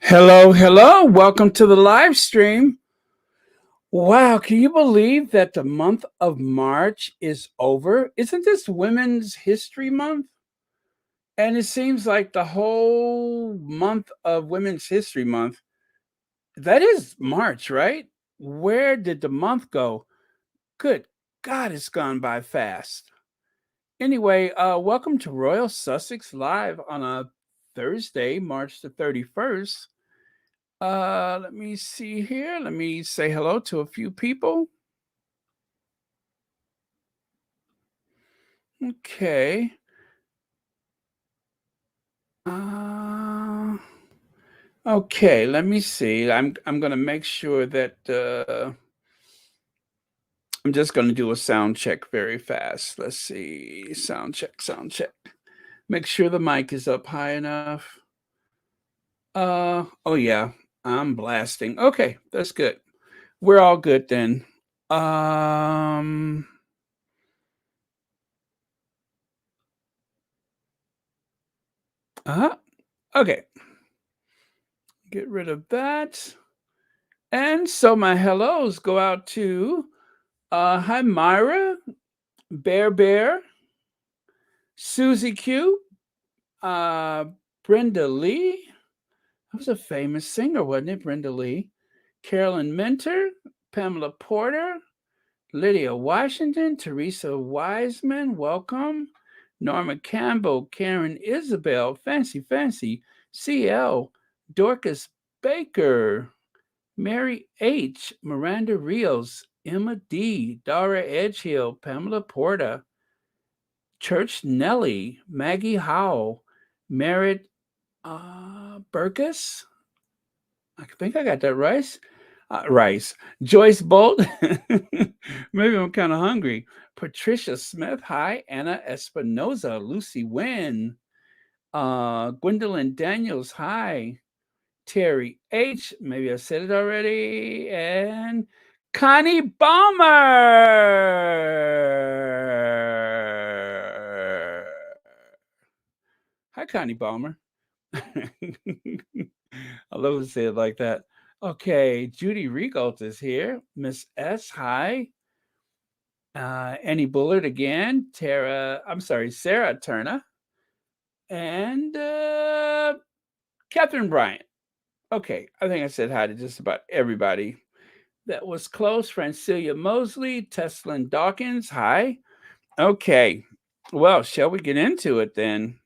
Hello, hello. Welcome to the live stream. Wow, can you believe that the month of March is over? Isn't this Women's History Month? And it seems like the whole month of Women's History Month, that is March, right? Where did the month go? Good God, it's gone by fast. Anyway, welcome to Royal Sussex Live on a Thursday, March the 31st. Let me see here. Let me say hello to a few people. Okay. Okay, let me see. I'm gonna make sure that I'm just gonna do a sound check very fast. Let's see. Sound check, sound check. Make sure the mic is up high enough. Oh yeah, I'm blasting. Okay, that's good. We're all good then. Okay. Get rid of that. And so my hellos go out to hi Myra, Bear, Susie Q, Brenda Lee. That was a famous singer, wasn't it? Brenda Lee. Carolyn Minter, Pamela Porter, Lydia Washington, Teresa Wiseman, welcome. Norma Campbell, Karen Isabel, Fancy, CL, Dorcas Baker, Mary H., Miranda Rios, Emma D., Dara Edgehill, Pamela Porta, Church Nellie, Maggie Howell, Merritt Burkus. I think I got that right. Joyce Bolt. Maybe I'm kind of hungry. Patricia Smith. Hi. Anna Espinoza. Lucy Wynn. Gwendolyn Daniels. Hi. Terry H. Maybe I said it already. And Connie Balmer. Hi, Connie Balmer. I love to say it like that. Okay, Judy Regault is here. Miss S, hi. Annie Bullard again. Sarah Turner. And Catherine Bryant. Okay, I think I said hi to just about everybody. That was close. Francilia Mosley, Teslin Dawkins, hi. Okay, well, shall we get into it then?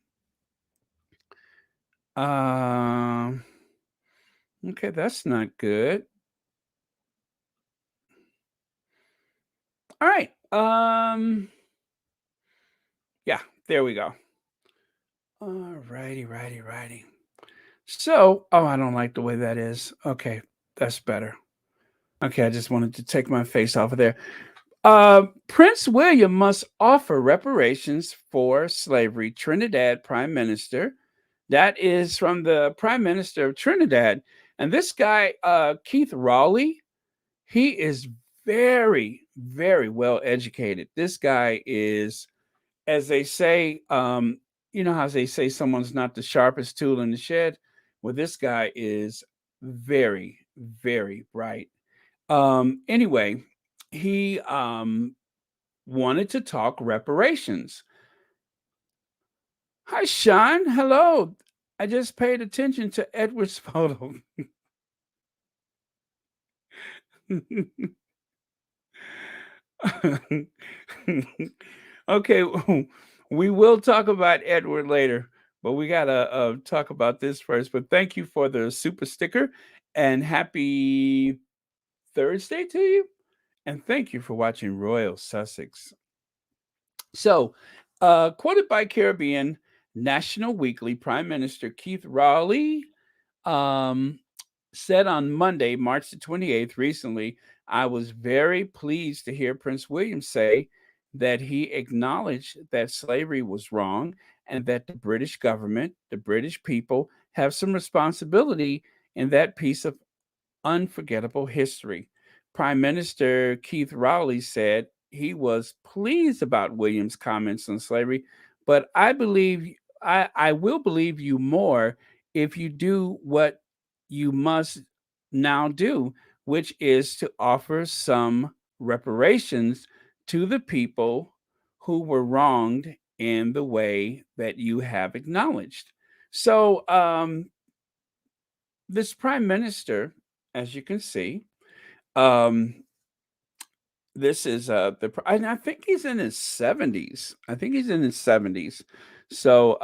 Okay, that's not good. All right. Yeah, there we go. All righty. So, I don't like the way that is. Okay, that's better. Okay, I just wanted to take my face off of there. Prince William must offer reparations for slavery. Trinidad Prime Minister. That is from the Prime Minister of Trinidad. And this guy, Keith Rowley, He is very, very well educated. This guy is, as they say, you know how they say someone's not the sharpest tool in the shed? Well, this guy is very, very bright. Anyway, he wanted to talk reparations. Hi, Sean. Hello. I just paid attention to Edward's photo. Okay, we will talk about Edward later, but we gotta talk about this first. But thank you for the super sticker and happy Thursday to you. And thank you for watching Royal Sussex. So, quoted by Caribbean National Weekly, Prime Minister Keith Rowley um, said on Monday, March the 28th, recently, I was very pleased to hear Prince William say that he acknowledged that slavery was wrong and that the British government, the British people, have some responsibility in that piece of unforgettable history. Prime Minister Keith Rowley said he was pleased about Williams' comments on slavery, but I will believe you more if you do what you must now do, which is to offer some reparations to the people who were wronged in the way that you have acknowledged. So, this prime minister, as you can see, um, this is and I think he's in his 70s. I think he's in his 70s. So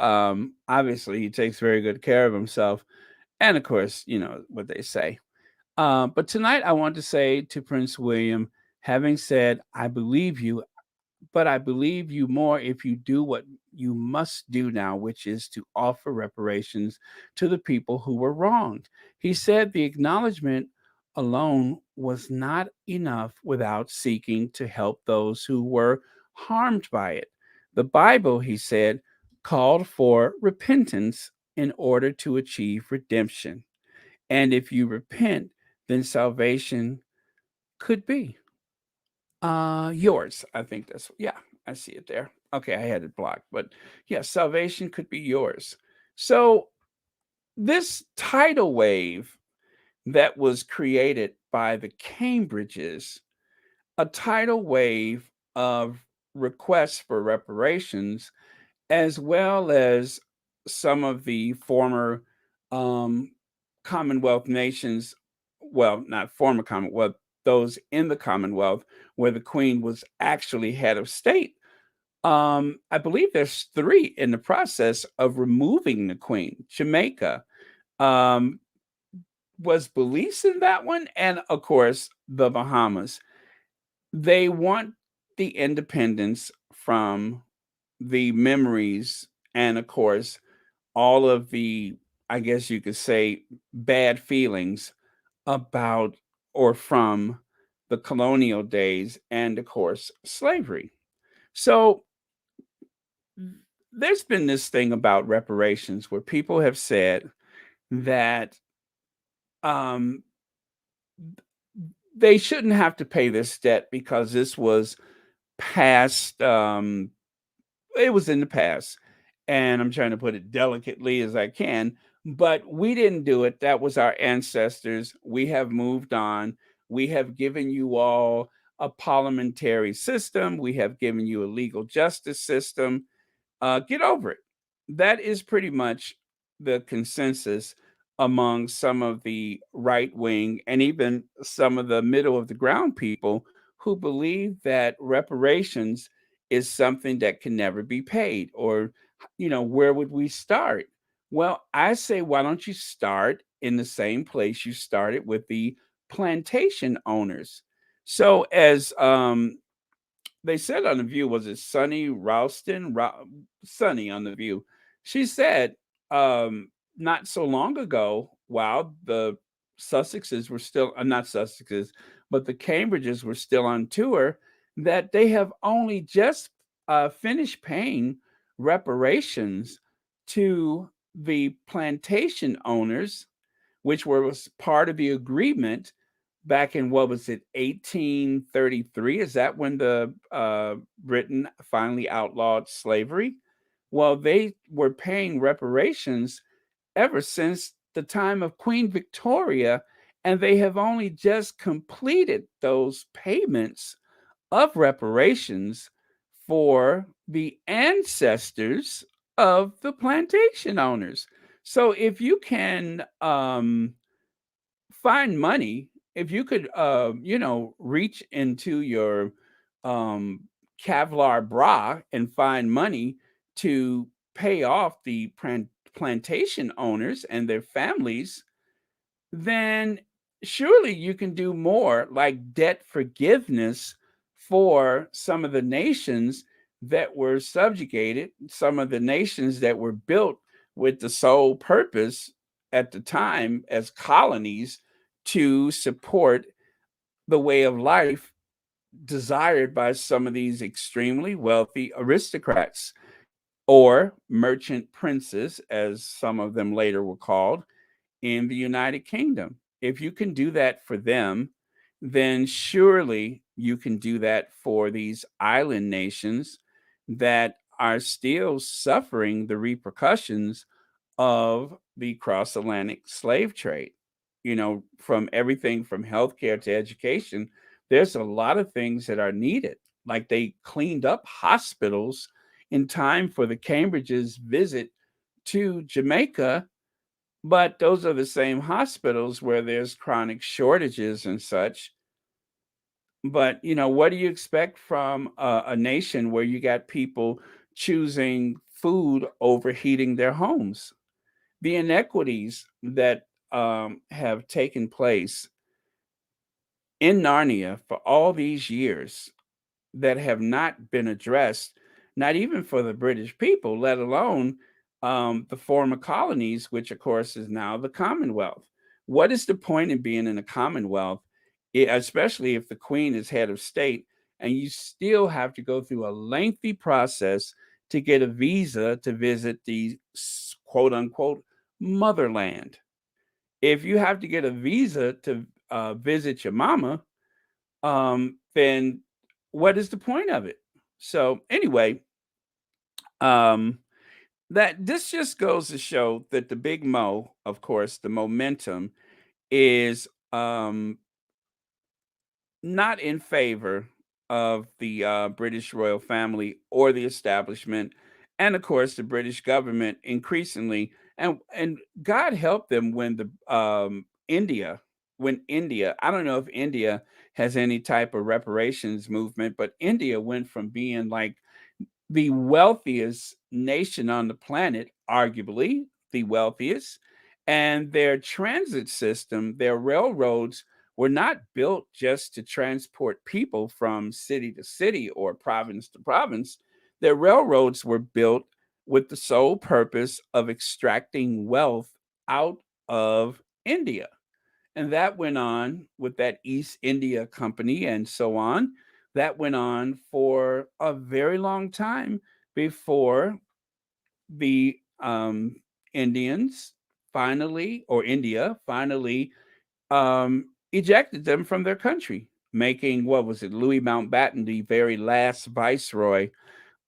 obviously he takes very good care of himself. And of course, you know what they say. But tonight I want to say to Prince William, having said, I believe you, but I believe you more if you do what you must do now, which is to offer reparations to the people who were wronged. He said the acknowledgement alone was not enough without seeking to help those who were harmed by it. The Bible, he said, called for repentance in order to achieve redemption. And if you repent, then salvation could be. Yours. I think that's yeah, I see it there. Okay, I had it blocked, but yeah, salvation could be yours. So this tidal wave that was created by the Cambridges, a tidal wave of requests for reparations, as well as some of the former um, Commonwealth nations, well, not former Commonwealth, those in the Commonwealth where the Queen was actually head of state. I believe there's three in the process of removing the Queen. Jamaica um, was Belize in that one, and of course, the Bahamas. They want the independence from the memories and, of course, all of the, I guess you could say, bad feelings about or from the colonial days and, of course, slavery. So there's been this thing about reparations where people have said that um, they shouldn't have to pay this debt because this was past it was in the past, and I'm trying to put it delicately as I can, but we didn't do it. That was our ancestors. We have moved on. We have given you all a parliamentary system. We have given you a legal justice system. Get over it. That is pretty much the consensus among some of the right wing and even some of the middle of the ground people who believe that reparations is something that can never be paid or where would we start? Well, I say why don't you start in the same place you started with the plantation owners? So as they said on the View, was it Sunny Ralston? Sunny on the View. She said not so long ago, while the Sussexes were still not Sussexes, but the Cambridges were still on tour, that they have only just finished paying reparations to the plantation owners, which was part of the agreement back in, what was it, 1833? Is that when the Britain finally outlawed slavery? Well, they were paying reparations ever since the time of Queen Victoria, and they have only just completed those payments of reparations for the ancestors of the plantation owners. So if you can find money, if you could, reach into your um, Kevlar bra and find money to pay off the plantation owners and their families, then surely you can do more, like debt forgiveness for some of the nations that were subjugated, some of the nations that were built with the sole purpose at the time as colonies to support the way of life desired by some of these extremely wealthy aristocrats or merchant princes, as some of them later were called in the United Kingdom. If you can do that for them, then surely you can do that for these island nations that are still suffering the repercussions of the cross Atlantic slave trade. From everything from healthcare to education, there's a lot of things that are needed. Like they cleaned up hospitals in time for the Cambridge's visit to Jamaica, but those are the same hospitals where there's chronic shortages and such. But, what do you expect from a nation where you got people choosing food over heating their homes? The inequities that have taken place in Narnia for all these years that have not been addressed, not even for the British people, let alone the former colonies, which of course is now the Commonwealth. What is the point in being in a Commonwealth, especially if the Queen is head of state, and you still have to go through a lengthy process to get a visa to visit the quote unquote motherland? If you have to get a visa to visit your mama, then what is the point of it? So anyway, um, that this just goes to show that the big mo, of course, the momentum is not in favor of the British royal family or the establishment, and of course the British government increasingly. And God help them when the India, I don't know if India has any type of reparations movement, but India went from being like the wealthiest nation on the planet, arguably the wealthiest, and their transit system, their railroads were not built just to transport people from city to city or province to province. Their railroads were built with the sole purpose of extracting wealth out of India. And that went on with that East India Company and so on. That went on for a very long time before the Indians finally, or India finally, ejected them from their country, making, what was it, Louis Mountbatten the very last viceroy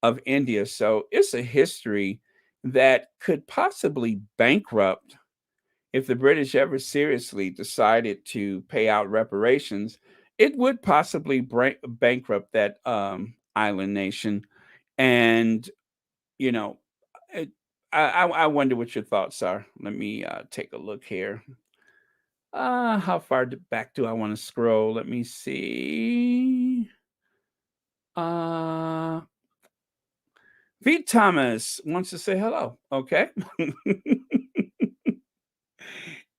of India. So it's a history that could possibly bankrupt if the British ever seriously decided to pay out reparations. It would possibly bankrupt that island nation. And, you know, it, I wonder what your thoughts are. Let me take a look here. How far back do I want to scroll? Let me see. Uh, V. Thomas wants to say hello. Okay.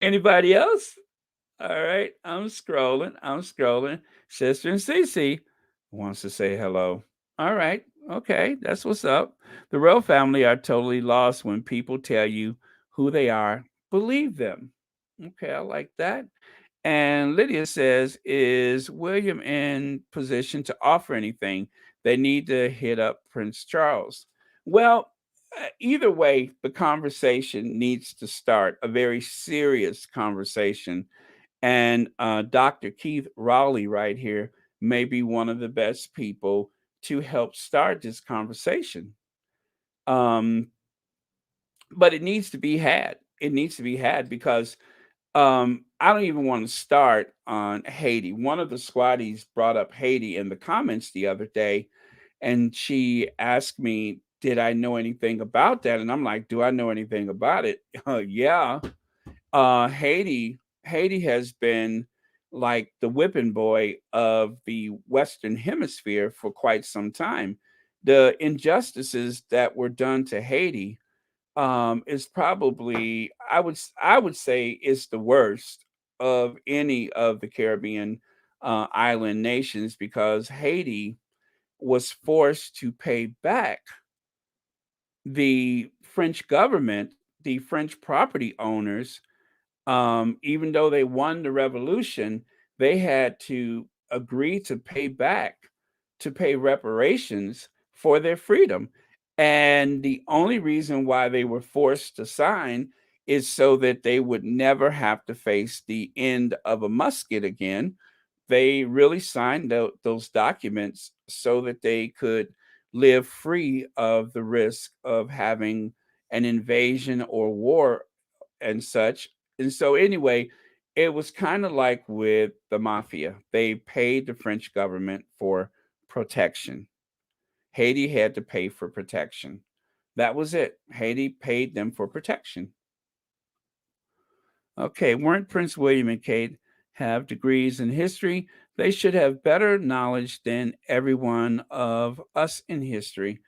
Anybody else? All right, I'm scrolling. I'm scrolling. Sister and Cece wants to say hello. All right, okay, that's what's up. The royal family are totally lost when people tell you who they are. Believe them. Okay, I like that. And Lydia says, is William in position to offer anything? They need to hit up Prince Charles. Well, either way, the conversation needs to start, a very serious conversation, And Dr. Keith Rowley, right here, may be one of the best people to help start this conversation. Um, but it needs to be had. It needs to be had because I don't even want to start on Haiti. One of the squatties brought up Haiti in the comments the other day, and she asked me, "Did I know anything about that?" And I'm like, "Do I know anything about it?" Yeah. Haiti has been like the whipping boy of the Western Hemisphere for quite some time. The injustices that were done to Haiti is probably I would say is the worst of any of the Caribbean island nations because Haiti was forced to pay back the French government, the French property owners, even though they won the revolution, they had to agree to pay back, to pay reparations for their freedom. And the only reason why they were forced to sign is so that they would never have to face the end of a musket again. They really signed those documents so that they could live free of the risk of having an invasion or war and such. And so anyway, it was kind of like with the mafia. They paid the French government for protection. Haiti had to pay for protection. That was it. Haiti paid them for protection. Okay, weren't Prince William and Kate have degrees in history? They should have better knowledge than everyone of us in history.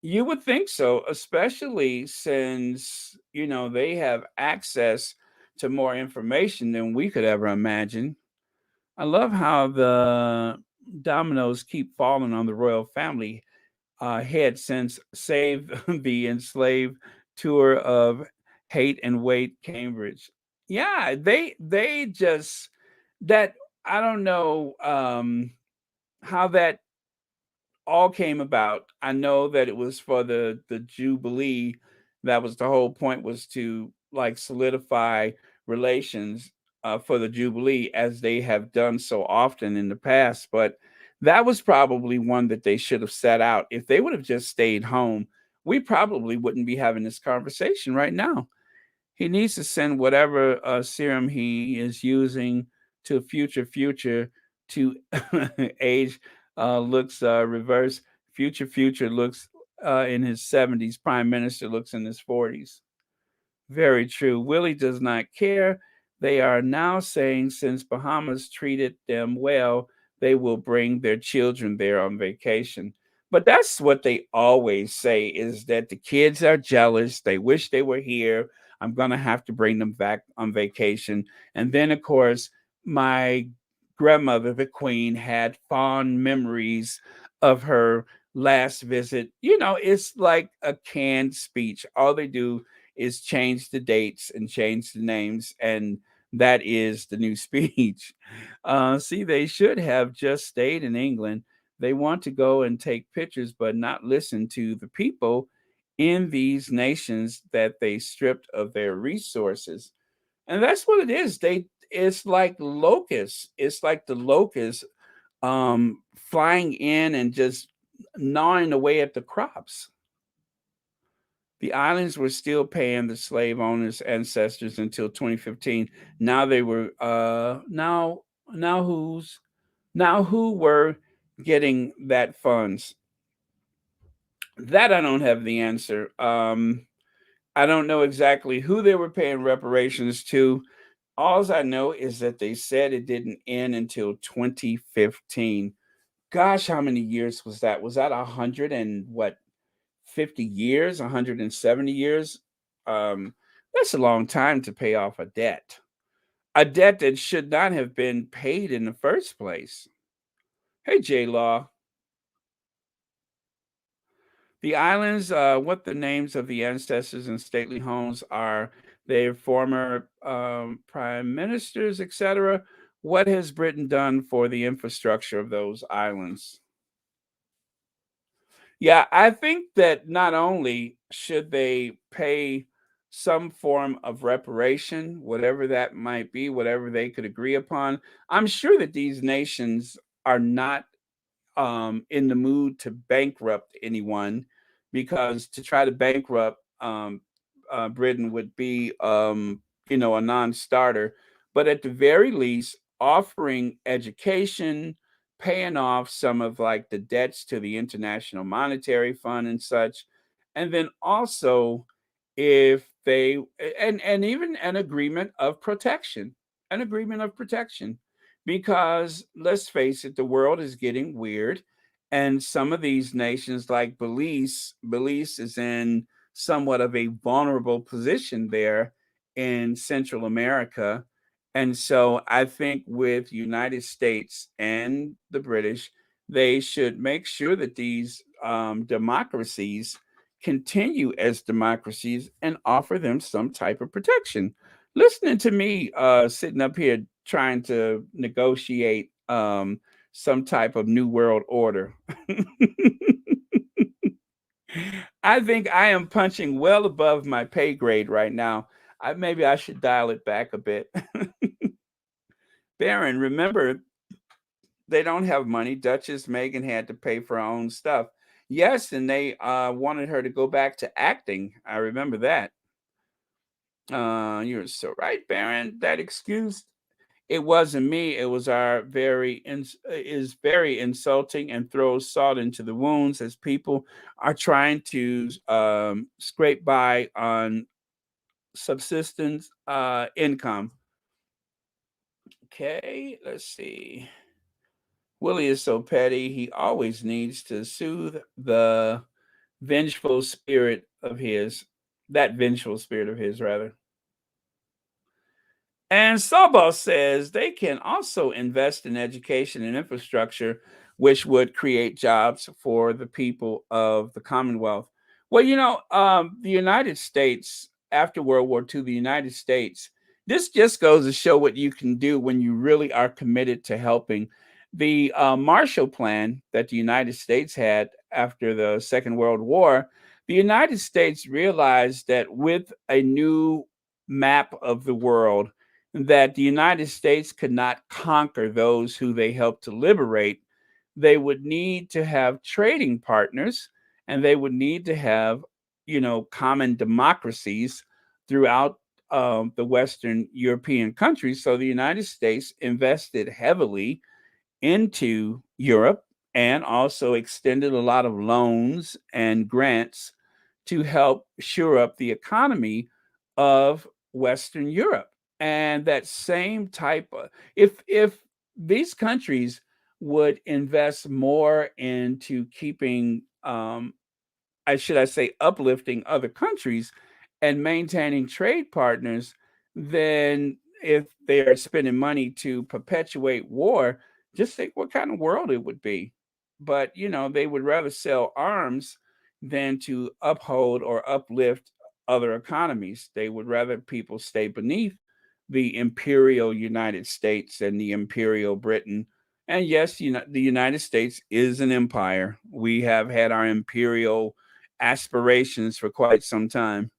You would think so, especially since, they have access to more information than we could ever imagine. I love how the dominoes keep falling on the royal family head since Save the Enslaved tour of Hate and Wait Cambridge. Yeah, they just that I don't know how that all came about. I know that it was for the Jubilee. That was the whole point, was to like solidify relations for the Jubilee as they have done so often in the past. But that was probably one that they should have set out. If they would have just stayed home, we probably wouldn't be having this conversation right now. He needs to send whatever serum he is using to future to age looks reverse. Future looks in his 70s. Prime Minister looks in his 40s. Very true. Willie does not care. They are now saying since Bahamas treated them well, they will bring their children there on vacation. But that's what they always say, is that the kids are jealous. They wish they were here. I'm going to have to bring them back on vacation. And then, of course, my grandmother, the queen, had fond memories of her last visit. It's like a canned speech. All they do is change the dates and change the names, and that is the new speech. See, they should have just stayed in England. They want to go and take pictures, but not listen to the people in these nations that they stripped of their resources. And that's what it is. It's like locusts. It's like the locusts flying in and just gnawing away at the crops. The islands were still paying the slave owners' ancestors until 2015. Now they were now who were getting that funds? That I don't have the answer. I don't know exactly who they were paying reparations to. All I know is that they said it didn't end until 2015. Gosh, how many years was that? Was that 50 years, 170 years? That's a long time to pay off a debt that should not have been paid in the first place. Hey, J Law. The islands, what the names of the ancestors and stately homes are, their former prime ministers, etc. What has Britain done for the infrastructure of those islands? Yeah, I think that not only should they pay some form of reparation, whatever that might be, whatever they could agree upon. I'm sure that these nations are not in the mood to bankrupt anyone, because to try to bankrupt Britain would be, a non-starter. But at the very least, offering education, paying off some of like the debts to the International Monetary Fund and such, and then also if they and even an agreement of protection, because let's face it, the world is getting weird, and some of these nations like Belize is in somewhat of a vulnerable position there in Central America. And so I think with United States and the British, they should make sure that these democracies continue as democracies and offer them some type of protection. Listening to me sitting up here trying to negotiate some type of new world order. I think I am punching well above my pay grade right now. Maybe I should dial it back a bit. Baron, remember, they don't have money. Duchess Meghan had to pay for her own stuff. Yes, and they wanted her to go back to acting. I remember that. You're so right, Baron. That excuse, it wasn't me. It was our is very insulting and throws salt into the wounds as people are trying to scrape by on subsistence income. Okay, let's see. Willie is so petty. He always needs to soothe the vengeful spirit of his, that vengeful spirit of his, rather. And Sawboss says they can also invest in education and infrastructure, which would create jobs for the people of the Commonwealth. Well, the United States, after World War II, the United States, this just goes to show what you can do when you really are committed to helping. The Marshall Plan that the United States had after the Second World War, the United States realized that with a new map of the world, that the United States could not conquer those who they helped to liberate. They would need to have trading partners, and they would need to have, common democracies throughout the Western European countries. So the United States invested heavily into Europe and also extended a lot of loans and grants to help shore up the economy of Western Europe. And that same type of, if these countries would invest more into keeping I say uplifting other countries and maintaining trade partners, then if they are spending money to perpetuate war, just think what kind of world it would be. But they would rather sell arms than to uphold or uplift other economies. They would rather people stay beneath the imperial United States and the imperial Britain. And yes, the United States is an empire. We have had our imperial aspirations for quite some time.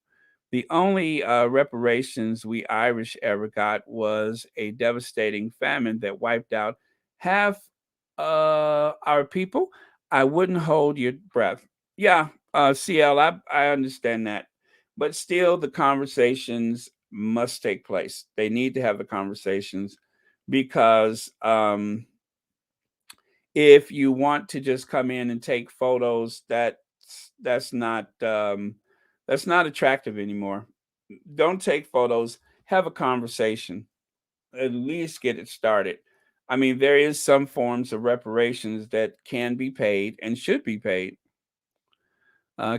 The only reparations we Irish ever got was a devastating famine that wiped out half our people. I wouldn't hold your breath. Yeah, CL, I understand that. But still, the conversations must take place. They need to have the conversations because if you want to just come in and take photos, that's not that's not attractive anymore. Don't take photos. Have a conversation. At least get it started. I mean, there is some forms of reparations that can be paid and should be paid.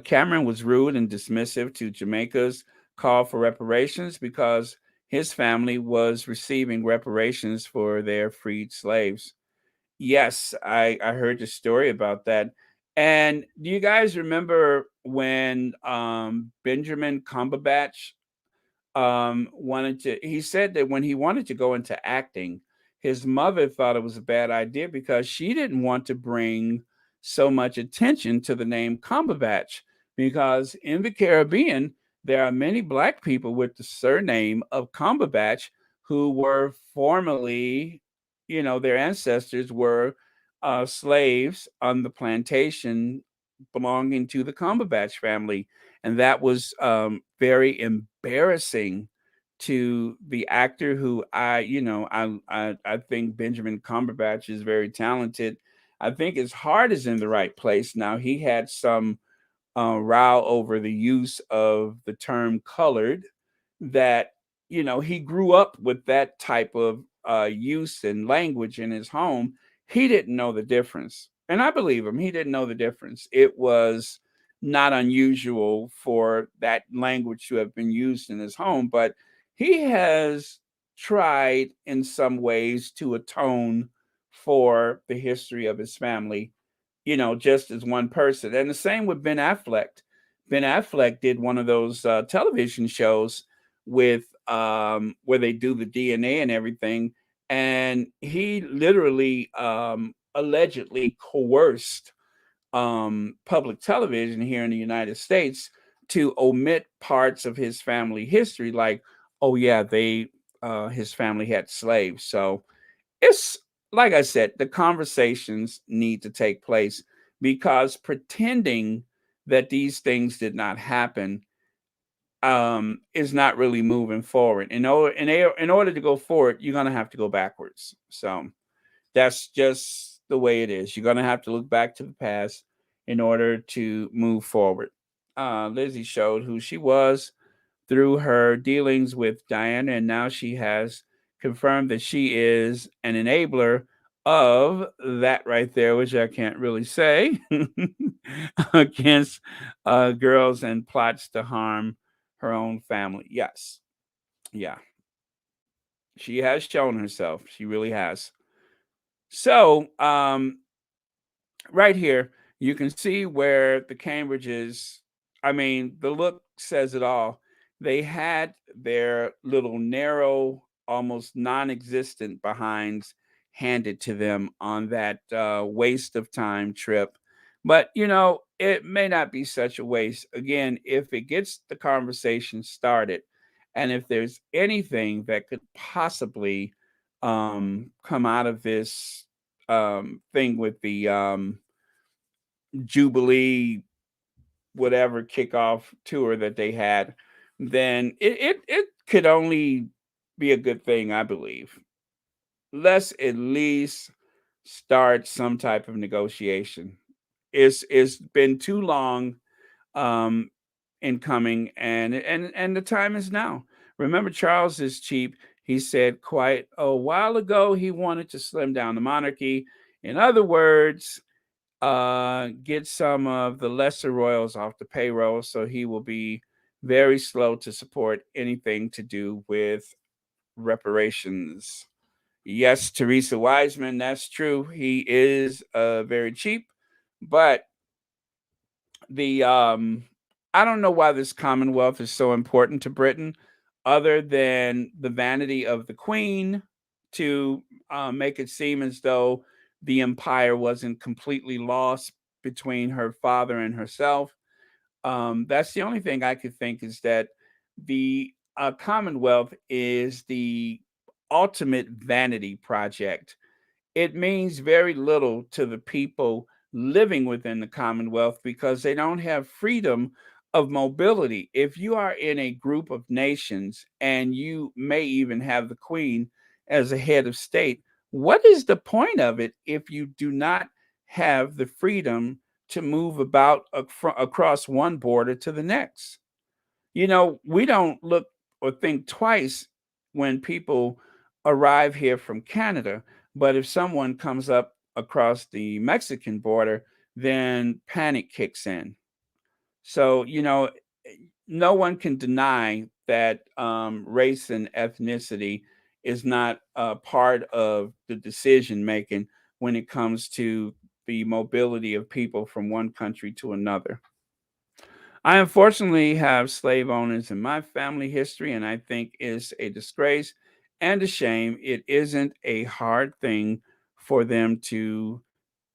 Cameron was rude and dismissive to Jamaica's call for reparations because his family was receiving reparations for their freed slaves. Yes, I heard the story about that. And do you guys remember when Benjamin Cumberbatch he said that when he wanted to go into acting, his mother thought it was a bad idea because she didn't want to bring so much attention to the name Cumberbatch, because in the Caribbean there are many black people with the surname of Cumberbatch who were formerly, their ancestors were slaves on the plantation belonging to the Cumberbatch family. And that was very embarrassing to the actor who I think Benjamin Cumberbatch is very talented. I think his heart is in the right place. Now he had some row over the use of the term colored, that he grew up with that type of use and language in his home. He didn't know the difference, and I believe him. He didn't know the difference. It was not unusual for that language to have been used in his home, but he has tried in some ways to atone for the history of his family, just as one person. And the same with Ben Affleck. Ben Affleck did one of those television shows with where they do the DNA and everything, and he literally allegedly coerced public television here in the United States to omit parts of his family history, like, oh yeah, his family had slaves. So it's like I said, the conversations need to take place, because pretending that these things did not happen is not really moving forward. In order to go forward, you're gonna have to go backwards. So that's just the way it is. You're gonna have to look back to the past in order to move forward. Lizzie showed who she was through her dealings with Diana, and now she has confirmed that she is an enabler of that right there, which I can't really say, against girls and plots to harm her own family. Yes. Yeah. She has shown herself. She really has. So, right here, you can see where the Cambridges, I mean, the look says it all. They had their little narrow, almost non existent behinds handed to them on that waste of time trip. But, it may not be such a waste. Again, if it gets the conversation started, and if there's anything that could possibly come out of this thing with the Jubilee, whatever kickoff tour that they had, then it could only be a good thing, I believe. Let's at least start some type of negotiation. It's been too long um in coming, and the time is now. Remember, Charles is cheap. He said quite a while ago he wanted to slim down the monarchy. In other words, get some of the lesser royals off the payroll, so he will be very slow to support anything to do with reparations. Yes, Teresa Wiseman, that's true. He is very cheap, but the I don't know why this Commonwealth is so important to Britain, other than the vanity of the Queen to make it seem as though the empire wasn't completely lost between her father and herself. That's the only thing I could think, is that the Commonwealth is the ultimate vanity project. It means very little to the people living within the Commonwealth, because they don't have freedom of mobility. If you are in a group of nations and you may even have the Queen as a head of state, what is the point of it if you do not have the freedom to move about across one border to the next? We don't look or think twice when people arrive here from Canada, but if someone comes up across the Mexican border, then panic kicks in. So, no one can deny that race and ethnicity is not a part of the decision making when it comes to the mobility of people from one country to another. I unfortunately have slave owners in my family history, and I think it's a disgrace and a shame. It isn't a hard thing for them to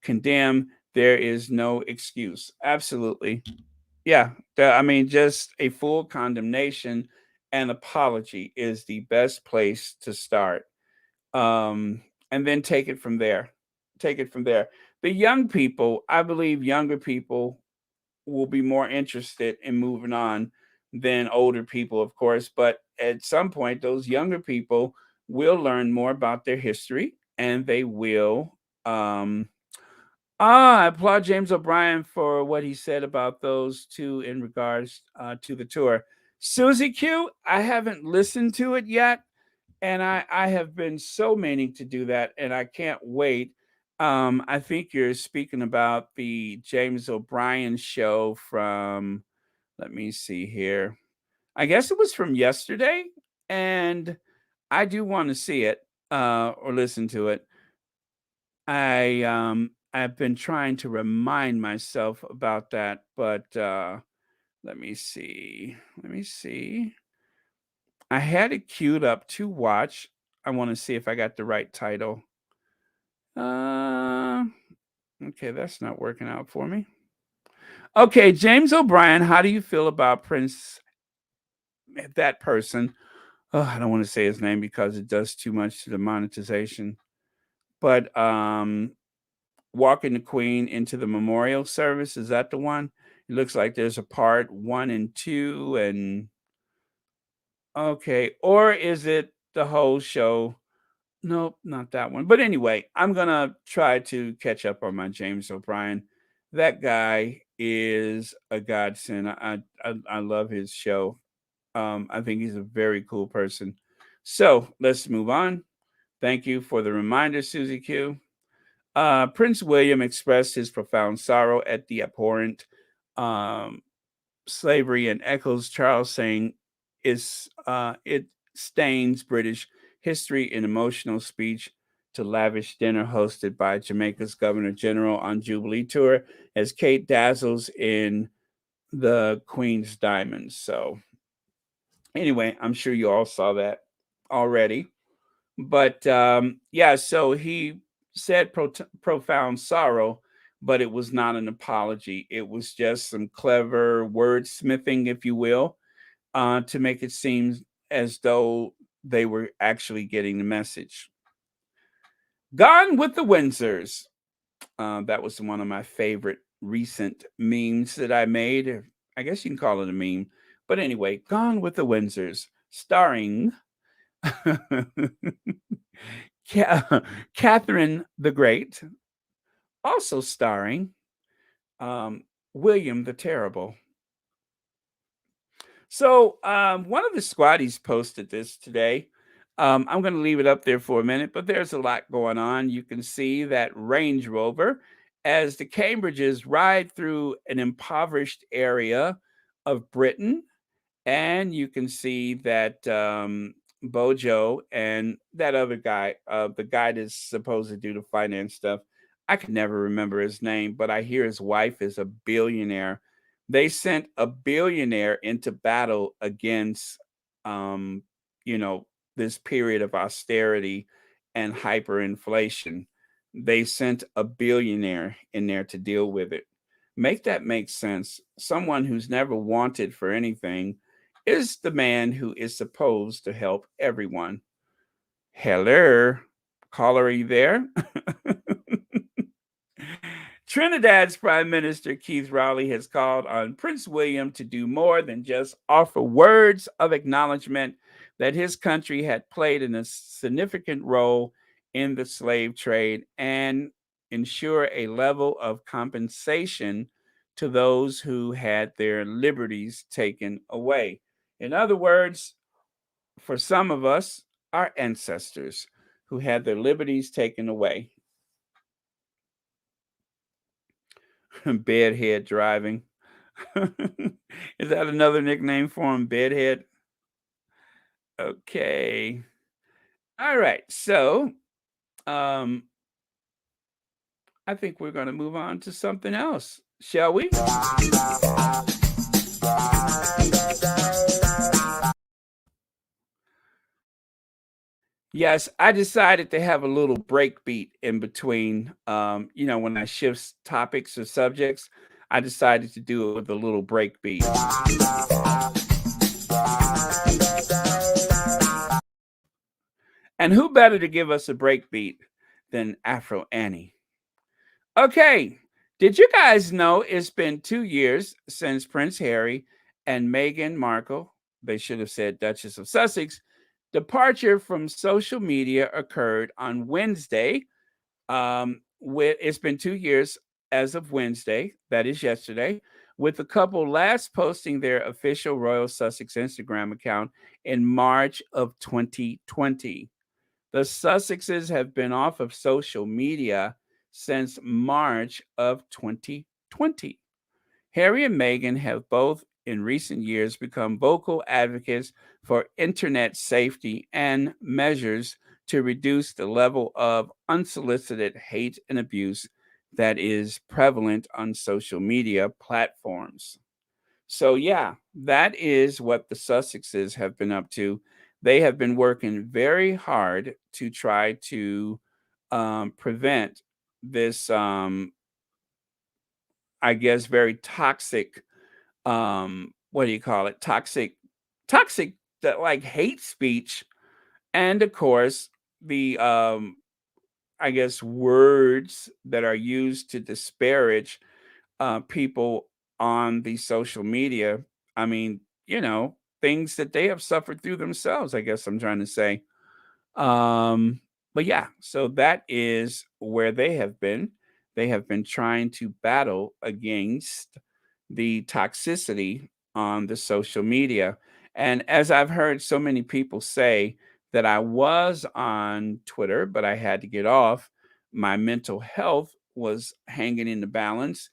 condemn. There is no excuse. Absolutely. Yeah, I mean, just a full condemnation and apology is the best place to start. And then take it from there. Take it from there. The young people, I believe younger people will be more interested in moving on than older people, of course. But at some point, those younger people will learn more about their history and they will. I applaud James O'Brien for what he said about those two in regards to the tour. Susie Q, I haven't listened to it yet, and I have been so meaning to do that, and I can't wait. I think you're speaking about the James O'Brien show from, let me see here. I guess it was from yesterday, and I do want to see it or listen to it. I've been trying to remind myself about that, but let me see. Let me see. I had it queued up to watch. I want to see if I got the right title. Uh, okay, that's not working out for me. Okay, James O'Brien, how do you feel about Prince, that person? Oh, I don't want to say his name because it does too much to the monetization. But walking the Queen into the memorial service, is that the one? It looks like there's a part 1 and 2 and okay, or is it the whole show? Nope, not that one. But anyway, I'm gonna try to catch up on my James O'Brien. That guy is a godsend. I love his show. I think he's a very cool person. So let's move on. Thank you for the reminder, Susie Q. Prince William expressed his profound sorrow at the abhorrent um, slavery and echoes Charles saying it stains British history in emotional speech to lavish dinner hosted by Jamaica's Governor General on Jubilee tour as Kate dazzles in the Queen's diamonds. So anyway, I'm sure you all saw that already. But yeah, so he said profound sorrow, but it was not an apology. It was just some clever wordsmithing, if you will, to make it seem as though they were actually getting the message. Gone with the Windsors. That was one of my favorite recent memes that I made. I guess you can call it a meme. But anyway, Gone with the Windsors, starring Catherine the Great, also starring William the Terrible. So one of the squaddies posted this today. I'm going to leave it up there for a minute, but there's a lot going on. You can see that Range Rover as the Cambridges ride through an impoverished area of Britain, and you can see that Bojo and that other guy, the guy that's supposed to do the finance stuff, I can never remember his name, but I hear his wife is a billionaire. They sent a billionaire into battle against, um, you know, this period of austerity and hyperinflation. They sent a billionaire in there to deal with it. Make that make sense. Someone who's never wanted for anything is the man who is supposed to help everyone. Hello, caller, are you there? Trinidad's Prime Minister Keith Rowley has called on Prince William to do more than just offer words of acknowledgement that his country had played in a significant role in the slave trade and ensure a level of compensation to those who had their liberties taken away. In other words, for some of us, our ancestors who had their liberties taken away. Bedhead driving. Is that another nickname for him? Bedhead? Okay. All right. So, um, I think we're going to move on to something else, shall we? Yes, I decided to have a little break beat in between. When I shift topics or subjects, I decided to do it with a little break beat. And who better to give us a break beat than Afro Annie? Okay, did you guys know it's been 2 years since Prince Harry and Meghan Markle, they should have said Duchess of Sussex, departure from social media occurred on Wednesday. It's been 2 years as of Wednesday, that is yesterday, with the couple last posting their official Royal Sussex Instagram account in March of 2020. The Sussexes have been off of social media since March of 2020. Harry and Meghan have both in recent years become vocal advocates for internet safety and measures to reduce the level of unsolicited hate and abuse that is prevalent on social media platforms. So, yeah, that is what the Sussexes have been up to. They have been working very hard to try to prevent this, I guess, very toxic, what do you call it? Toxic, that like hate speech. And of course, the, I guess, words that are used to disparage people on the social media. I mean, things that they have suffered through themselves, I guess I'm trying to say. Um, but yeah, so that is where they have been. They have been trying to battle against the toxicity on the social media. And as I've heard so many people say that I was on Twitter, but I had to get off, my mental health was hanging in the balance.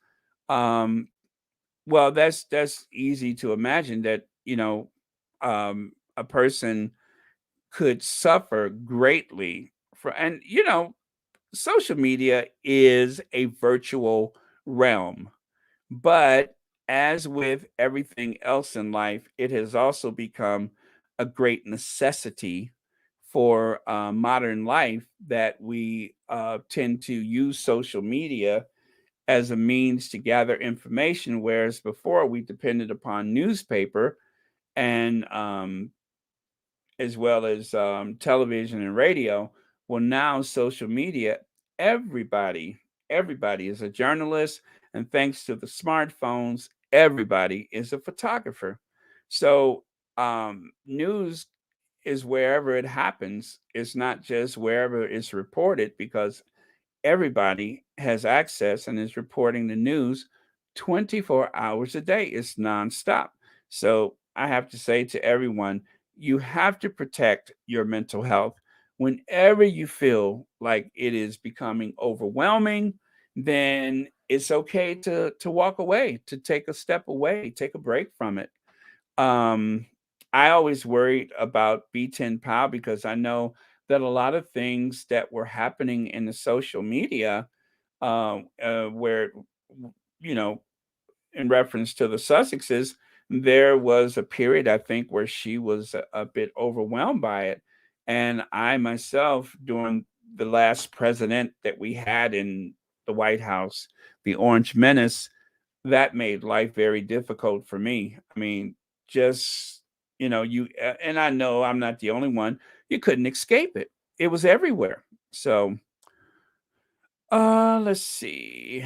Um, well, that's easy to imagine that, a person could suffer greatly for, and social media is a virtual realm, but as with everything else in life, it has also become a great necessity for modern life, that we tend to use social media as a means to gather information, whereas before we depended upon newspaper and as well as television and radio. Well, now social media, everybody, everybody is a journalist, and thanks to the smartphones, everybody is a photographer. So news is wherever it happens. It's not just wherever it's reported, because everybody has access and is reporting the news 24 hours a day. It's nonstop. So I have to say to everyone, you have to protect your mental health. Whenever you feel like it is becoming overwhelming, then it's okay to walk away, to take a step away, take a break from it. Um, I always worried about B10 Pow, because I know that a lot of things that were happening in the social media, where, you know, in reference to the Sussexes, there was a period, I think, where she was a bit overwhelmed by it. And I myself, during the last president that we had in the White House, the Orange Menace, that made life very difficult for me. I mean, just, and I know I'm not the only one, you couldn't escape it. It was everywhere. So, let's see.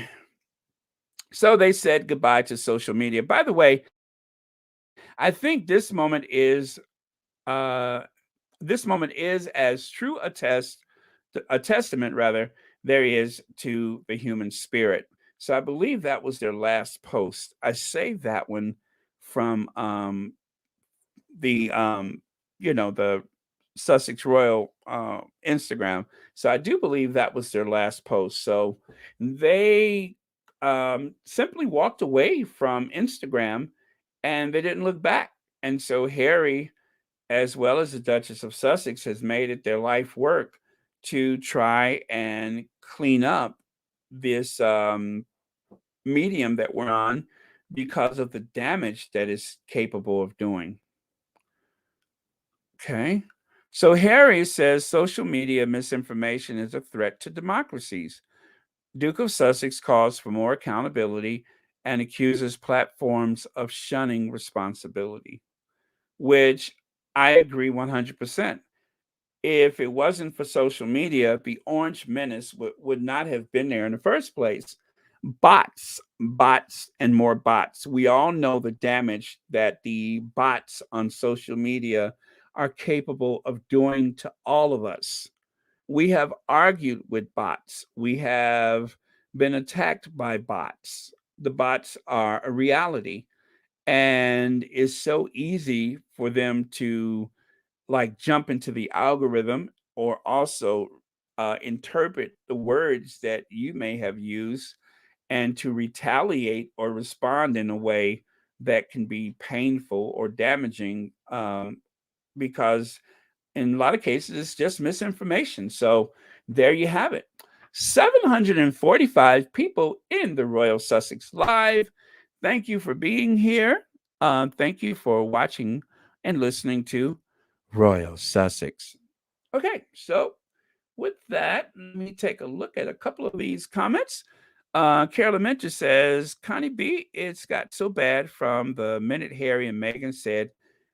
So they said goodbye to social media. By the way, I think uh this moment is as true a testament rather, there is to the human spirit. So I believe that was their last post. I saved that one from the Sussex Royal Instagram. So I do believe that was their last post. So they simply walked away from Instagram, and they didn't look back. And so Harry, as well as the Duchess of Sussex, has made it their life work to try and clean up this medium that we're on, because of the damage that it's capable of doing. Okay. So Harry says social media misinformation is a threat to democracies. Duke of Sussex calls for more accountability and accuses platforms of shunning responsibility, which I agree 100%. If it wasn't for social media, the Orange Menace would not have been there in the first place. Bots, and more bots. We all know the damage that the bots on social media are capable of doing to all of us. We have argued with bots. We have been attacked by bots. The bots are a reality, and it's so easy for them to like jump into the algorithm or also interpret the words that you may have used and to retaliate or respond in a way that can be painful or damaging, because in a lot of cases it's just misinformation. So there you have it. 745 people in the Royal Sussex Live. Thank you for being here. Thank you for watching and listening to Royal Sussex. Okay, so with that, let me take a look at a couple of these comments. Carolyn Mentor says, Connie B, it's got so bad from the minute Harry and Meghan said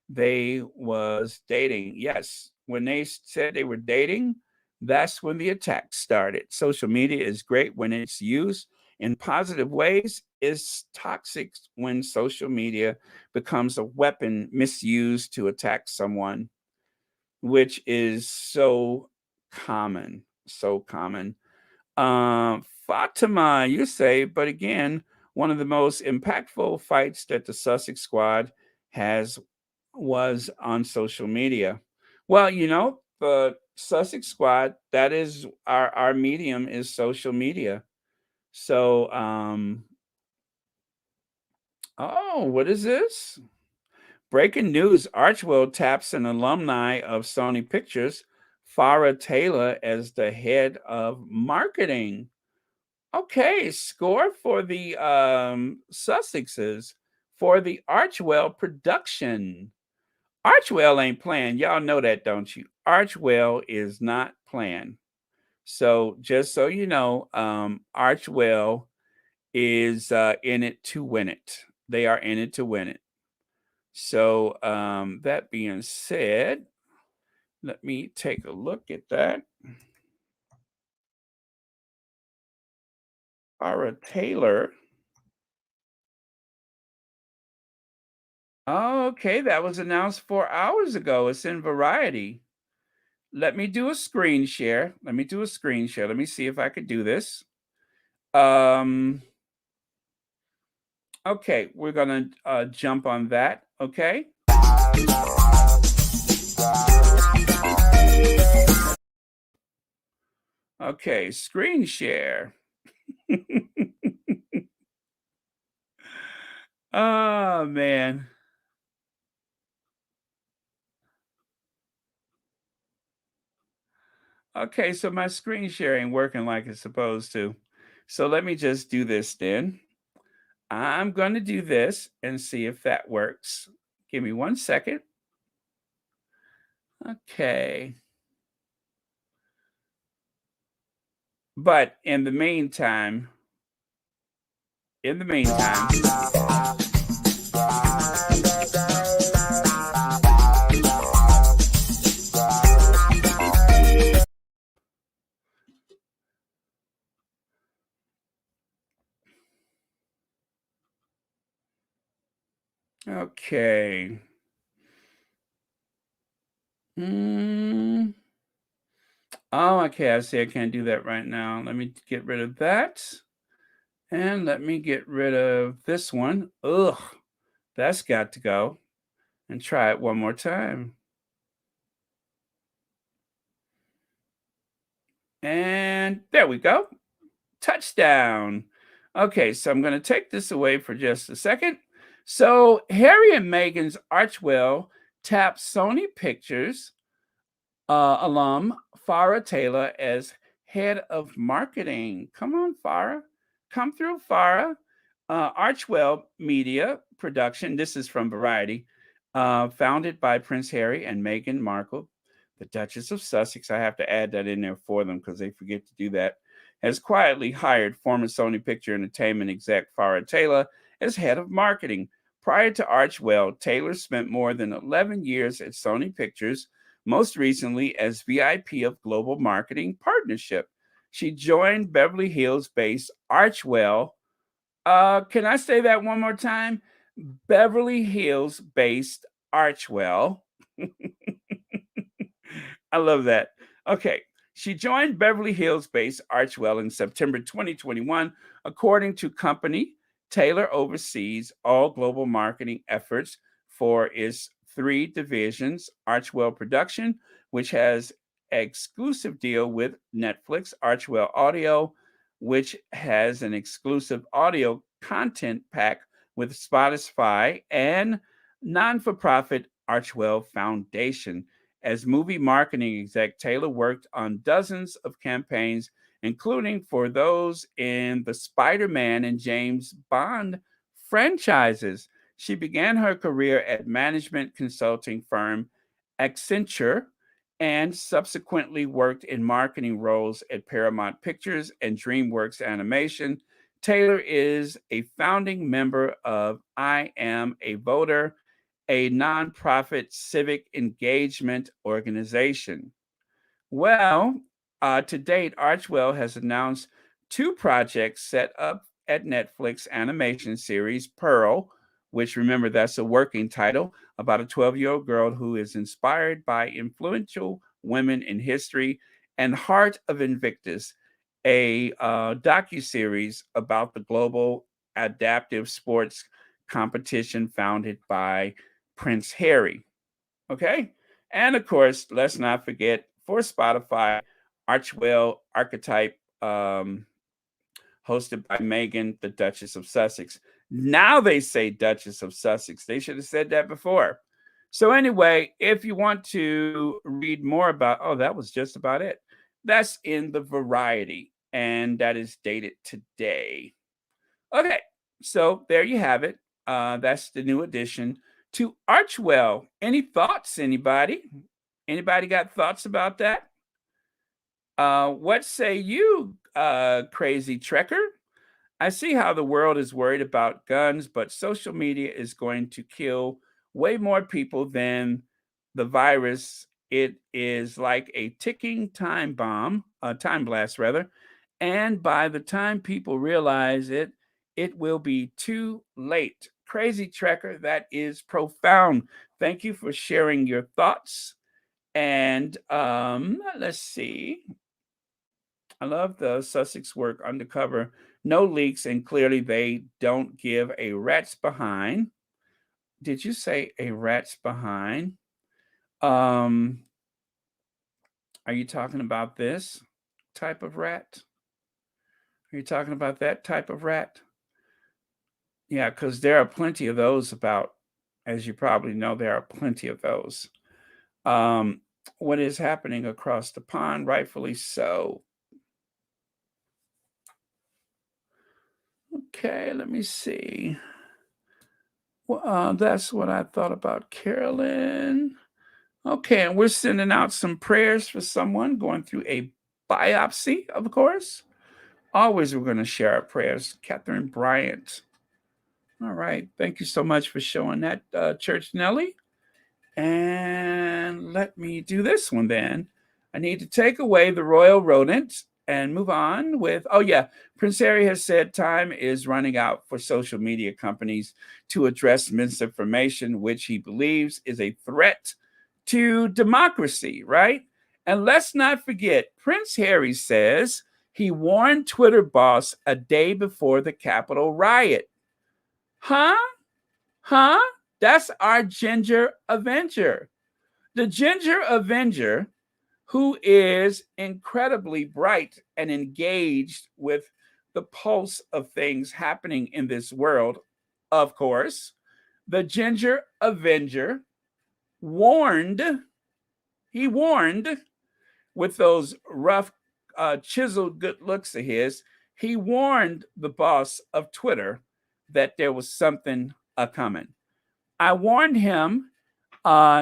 they was dating. Yes, when they said they were dating, that's when the attack started. Social media is great when it's used in positive ways. It's toxic when social media becomes a weapon misused to attack someone, which is so common, so common. Fatima, you say, but again, one of the most impactful fights that the Sussex squad has was on social media. Well, the Sussex squad, that is our medium is social media. So, oh, what is this? Breaking news, Archewell taps an alumni of Sony Pictures, Farah Taylor, as the head of marketing. Okay, score for the Sussexes for the Archewell production. Archewell ain't playing. Y'all know that, don't you? Archewell is not playing. So just so you know, Archewell is in it to win it. They are in it to win it. So that being said, let me take a look at that. Farah Taylor. Okay, that was announced 4 hours ago. It's in Variety. Let me do a screen share. Let me see if I could do this. Okay, we're gonna jump on that. Okay. Okay, screen share. Oh man. Okay, so my screen sharing working like it's supposed to. So let me just do this then. I'm going to do this and see if that works. Give me 1 second. Okay. But in the meantime, okay. Oh, okay. I see. I can't do that right now. Let me get rid of that. And let me get rid of this one. Ugh, that's got to go. And try it one more time. And there we go. Touchdown. Okay, so I'm going to take this away for just a second. So Harry and Meghan's Archewell tapped Sony Pictures alum Farah Taylor as head of marketing. Come on, Farah. Come through, Farah. Archewell Media Production, this is from Variety, founded by Prince Harry and Meghan Markle, the Duchess of Sussex. I have to add that in there for them because they forget to do that. has quietly hired former Sony Picture Entertainment exec Farrah Taylor as head of marketing. Prior to Archewell, Taylor spent more than 11 years at Sony Pictures, most recently as VIP of Global Marketing Partnership. She joined Beverly Hills-based Archewell. Can I say that one more time? Beverly Hills-based Archewell. I love that. Okay. She joined Beverly Hills-based Archewell in September 2021. According to company, Taylor oversees all global marketing efforts for its three divisions: Archewell Production, which has an exclusive deal with Netflix; Archewell Audio, which has an exclusive audio content pack with Spotify; and non-for-profit Archewell Foundation. As movie marketing exec, Taylor worked on dozens of campaigns, including for those in the Spider-Man and James Bond franchises. She began her career at management consulting firm Accenture and subsequently worked in marketing roles at Paramount Pictures and DreamWorks Animation. Taylor is a founding member of I Am a Voter, a nonprofit civic engagement organization. Well, to date, Archewell has announced two projects set up at Netflix animation series Pearl, which, remember, that's a working title, about a 12-year-old girl who is inspired by influential women in history, and Heart of Invictus, a docuseries about the global adaptive sports competition founded by Prince Harry. Okay. And of course, let's not forget for Spotify, Archewell Archetype, hosted by Meghan, the Duchess of Sussex. Now they say Duchess of Sussex. They should have said that before. So, anyway, if you want to read more about, oh, that was just about it. That's in the Variety, and that is dated today. Okay, so there you have it. That's the new addition to Archewell. Any thoughts, anybody? Anybody got thoughts about that? What say you, crazy trekker? I see how the world is worried about guns, but social media is going to kill way more people than the virus. It is like a ticking time bomb, a time blast rather. And by the time people realize it, it will be too late. Crazy trekker, that is profound. Thank you for sharing your thoughts. And let's see. I love the Sussex work undercover. No leaks, and clearly they don't give a rat's behind. Did you say a rat's behind? Are you talking about this type of rat? Are you talking about that type of rat? Yeah, because there are plenty of those about. As you probably know, there are plenty of those. What is happening across the pond? Rightfully so. Okay, let me see. Well, that's what I thought about Carolyn. Okay, and we're sending out some prayers for someone going through a biopsy, of course. Always we're going to share our prayers. Catherine Bryant. All right, thank you so much for showing that, Church Nelly. And let me do this one then. I need to take away the royal rodent and move on with, oh yeah, Prince Harry has said time is running out for social media companies to address misinformation, which he believes is a threat to democracy, right? And let's not forget, Prince Harry says he warned Twitter boss a day before the Capitol riot. Huh? That's our Ginger Avenger. The Ginger Avenger, who is incredibly bright and engaged with the pulse of things happening in this world, of course. The Ginger Avenger warned, he warned with those rough, chiseled good looks of his, he warned the boss of Twitter that there was something a-coming. I warned him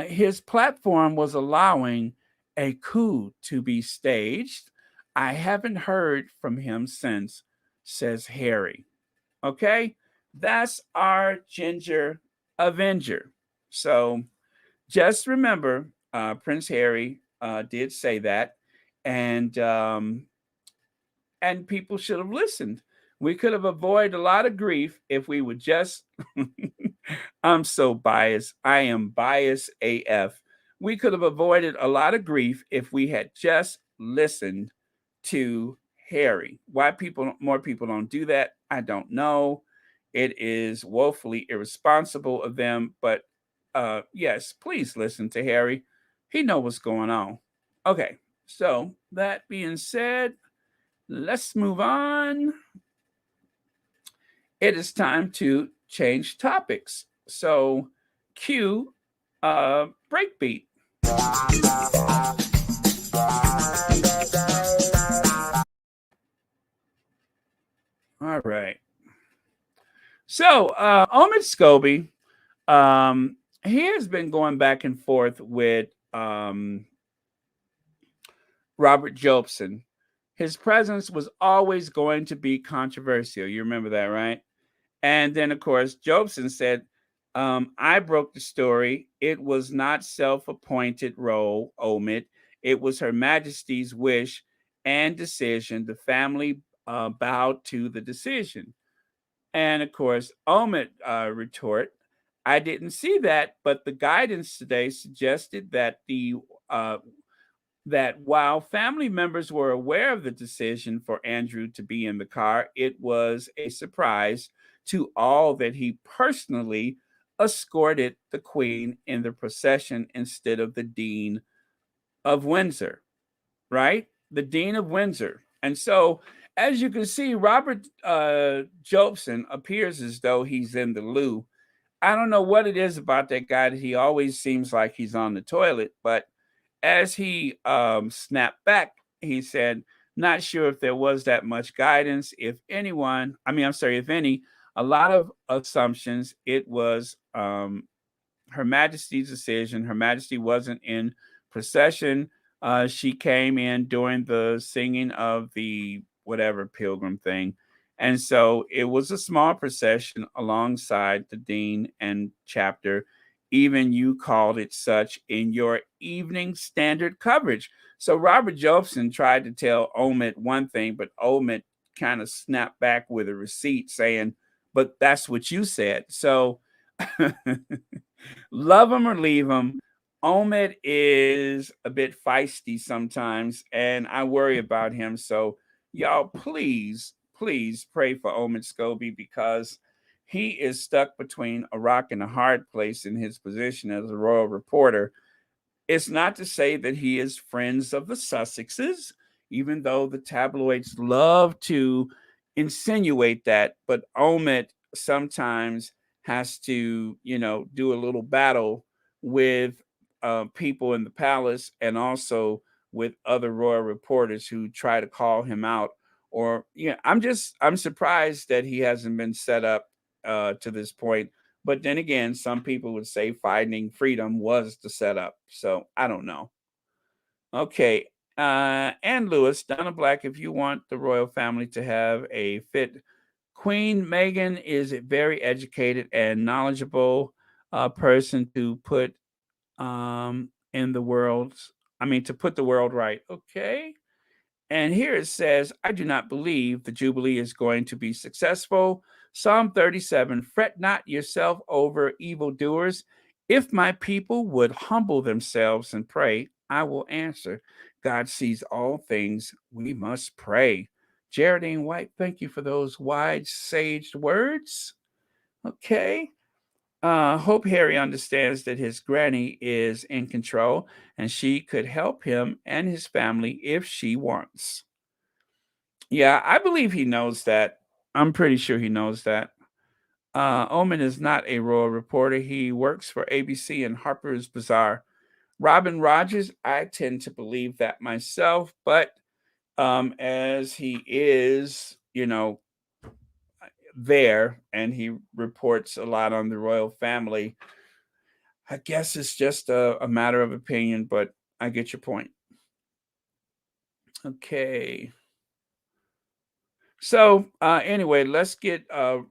his platform was allowing a coup to be staged. I haven't heard from him since, says Harry. Okay? That's our Ginger Avenger. So just remember, Prince Harry did say that, and people should have listened. We could have avoided a lot of grief if we would just. I'm so biased. I am biased AF. We could have avoided a lot of grief if we had just listened to Harry. Why more people don't do that, I don't know. It is woefully irresponsible of them, but yes, please listen to Harry. He knows what's going on. Okay, so that being said, let's move on. It is time to change topics. So, cue breakbeat. All right. So, Omid Scobie, he has been going back and forth with Robert Jobson. His presence was always going to be controversial. You remember that, right? And then, of course, Jobson said, I broke the story. It was not self-appointed role, Omid. It was Her Majesty's wish and decision. The family bowed to the decision. And, of course, Omid retort, I didn't see that, but the guidance today suggested that that while family members were aware of the decision for Andrew to be in the car, it was a surprise to all that he personally escorted the Queen in the procession instead of the Dean of Windsor, right? The Dean of Windsor. And so, as you can see, Robert Jobson appears as though he's in the loo. I don't know what it is about that guy that he always seems like he's on the toilet, but as he snapped back, he said, not sure if there was that much guidance. If anyone, I'm sorry, if any, a lot of assumptions. It was Her Majesty's decision. Her Majesty wasn't in procession. She came in during the singing of the whatever pilgrim thing. And so it was a small procession alongside the dean and chapter. Even you called it such in your evening standard coverage. So Robert Jobson tried to tell Omid one thing, but Omid kind of snapped back with a receipt saying, but that's what you said. So love him or leave him. Omid is a bit feisty sometimes, and I worry about him. So, y'all, please, please pray for Omid Scobie because he is stuck between a rock and a hard place in his position as a royal reporter. It's not to say that he is friends of the Sussexes, even though the tabloids love to insinuate that. But Omid sometimes has to, do a little battle with people in the palace and also with other royal reporters who try to call him out. Or, I'm surprised that he hasn't been set up to this point, but then again, some people would say Finding Freedom was the setup. So I don't know. Okay. And Lewis, Donna Black, if you want the royal family to have a fit, Queen Meghan is a very educated and knowledgeable person to put in the world. To put the world right. Okay. And here it says, I do not believe the Jubilee is going to be successful. Psalm 37, fret not yourself over evildoers. If my people would humble themselves and pray, I will answer. God sees all things. We must pray. Geraldine White, thank you for those wide saged words. Okay. Hope Harry understands that his granny is in control and she could help him and his family if she wants. Yeah, I believe he knows that. I'm pretty sure he knows that. Omen is not a royal reporter. He works for ABC and Harper's Bazaar. Robin Rogers, I tend to believe that myself, but as he is, there and he reports a lot on the royal family, I guess it's just a matter of opinion, but I get your point. Okay. So anyway, let's get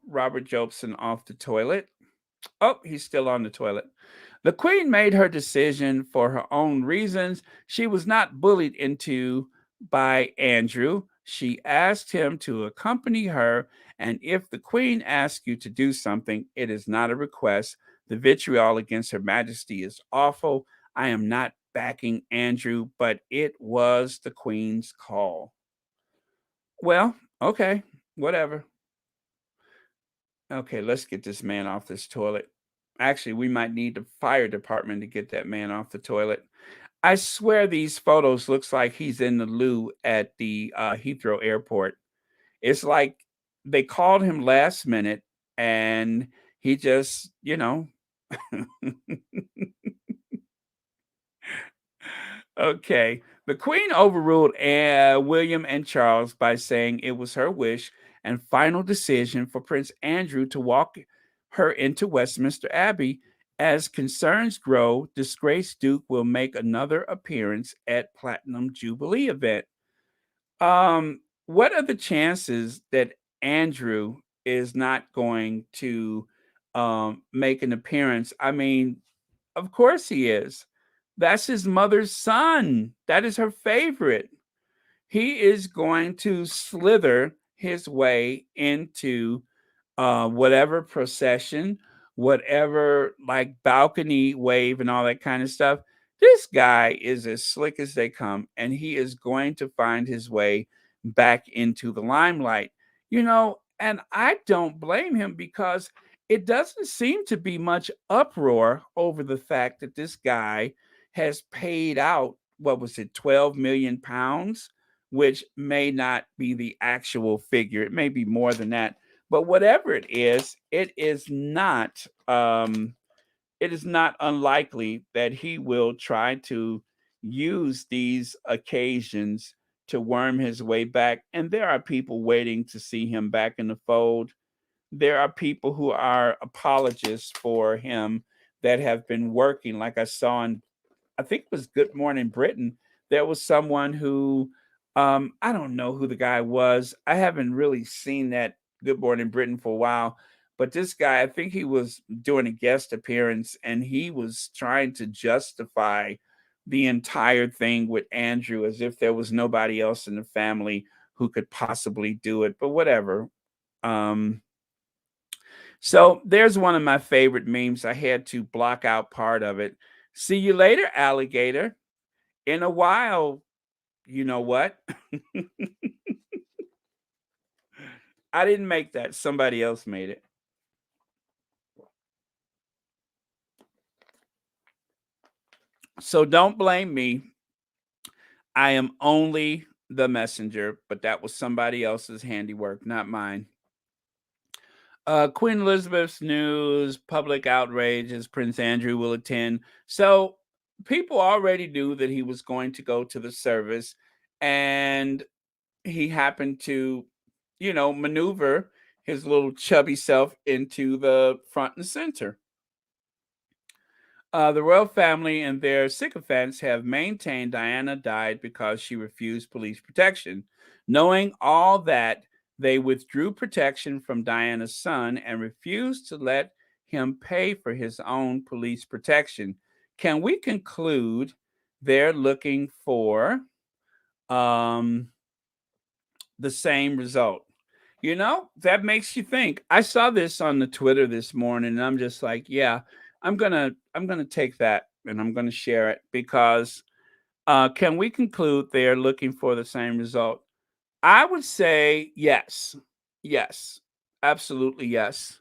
Robert Jobson off the toilet. Oh, he's still on the toilet. The Queen made her decision for her own reasons. She was not bullied into by Andrew. She asked him to accompany her, and if the Queen asks you to do something, it is not a request. The vitriol against Her Majesty is awful. I am not backing Andrew, but it was the Queen's call. Well, okay, whatever. Okay, let's get this man off this toilet. Actually, we might need the fire department to get that man off the toilet. I swear these photos looks like he's in the loo at the Heathrow Airport. It's like they called him last minute and he just, Okay. The Queen overruled William and Charles by saying it was her wish and final decision for Prince Andrew to walk her into Westminster Abbey. As concerns grow, disgraced Duke will make another appearance at Platinum Jubilee event. What are the chances that Andrew is not going to make an appearance? I mean, of course he is. That's his mother's son. That is her favorite. He is going to slither his way into whatever procession, whatever like balcony wave and all that kind of stuff. This guy is as slick as they come, and he is going to find his way back into the limelight. And I don't blame him because it doesn't seem to be much uproar over the fact that this guy has paid out, what was it, £12 million, which may not be the actual figure. It may be more than that, but whatever it is not unlikely that he will try to use these occasions to worm his way back. And there are people waiting to see him back in the fold. There are people who are apologists for him that have been working, like I saw in, I think it was Good Morning Britain. There was someone who, I don't know who the guy was. I haven't really seen that Good Morning Britain for a while, but this guy, I think he was doing a guest appearance and he was trying to justify the entire thing with Andrew as if there was nobody else in the family who could possibly do it, but whatever. Um, so there's one of my favorite memes. I had to block out part of it. See you later, alligator. In a while, you know what? I didn't make that. Somebody else made it. So don't blame me. I am only the messenger, but that was somebody else's handiwork, not mine. Queen Elizabeth's news, public outrage as Prince Andrew will attend. So people already knew that he was going to go to the service, and he happened to, maneuver his little chubby self into the front and center. The royal family and their sycophants have maintained Diana died because she refused police protection. Knowing all that, they withdrew protection from Diana's son and refused to let him pay for his own police protection. Can we conclude they're looking for um, the same result? That makes you think. I saw this on the Twitter this morning and I'm just like, yeah, I'm gonna take that and I'm gonna share it because can we conclude they are looking for the same result? I would say yes. Yes. Absolutely yes.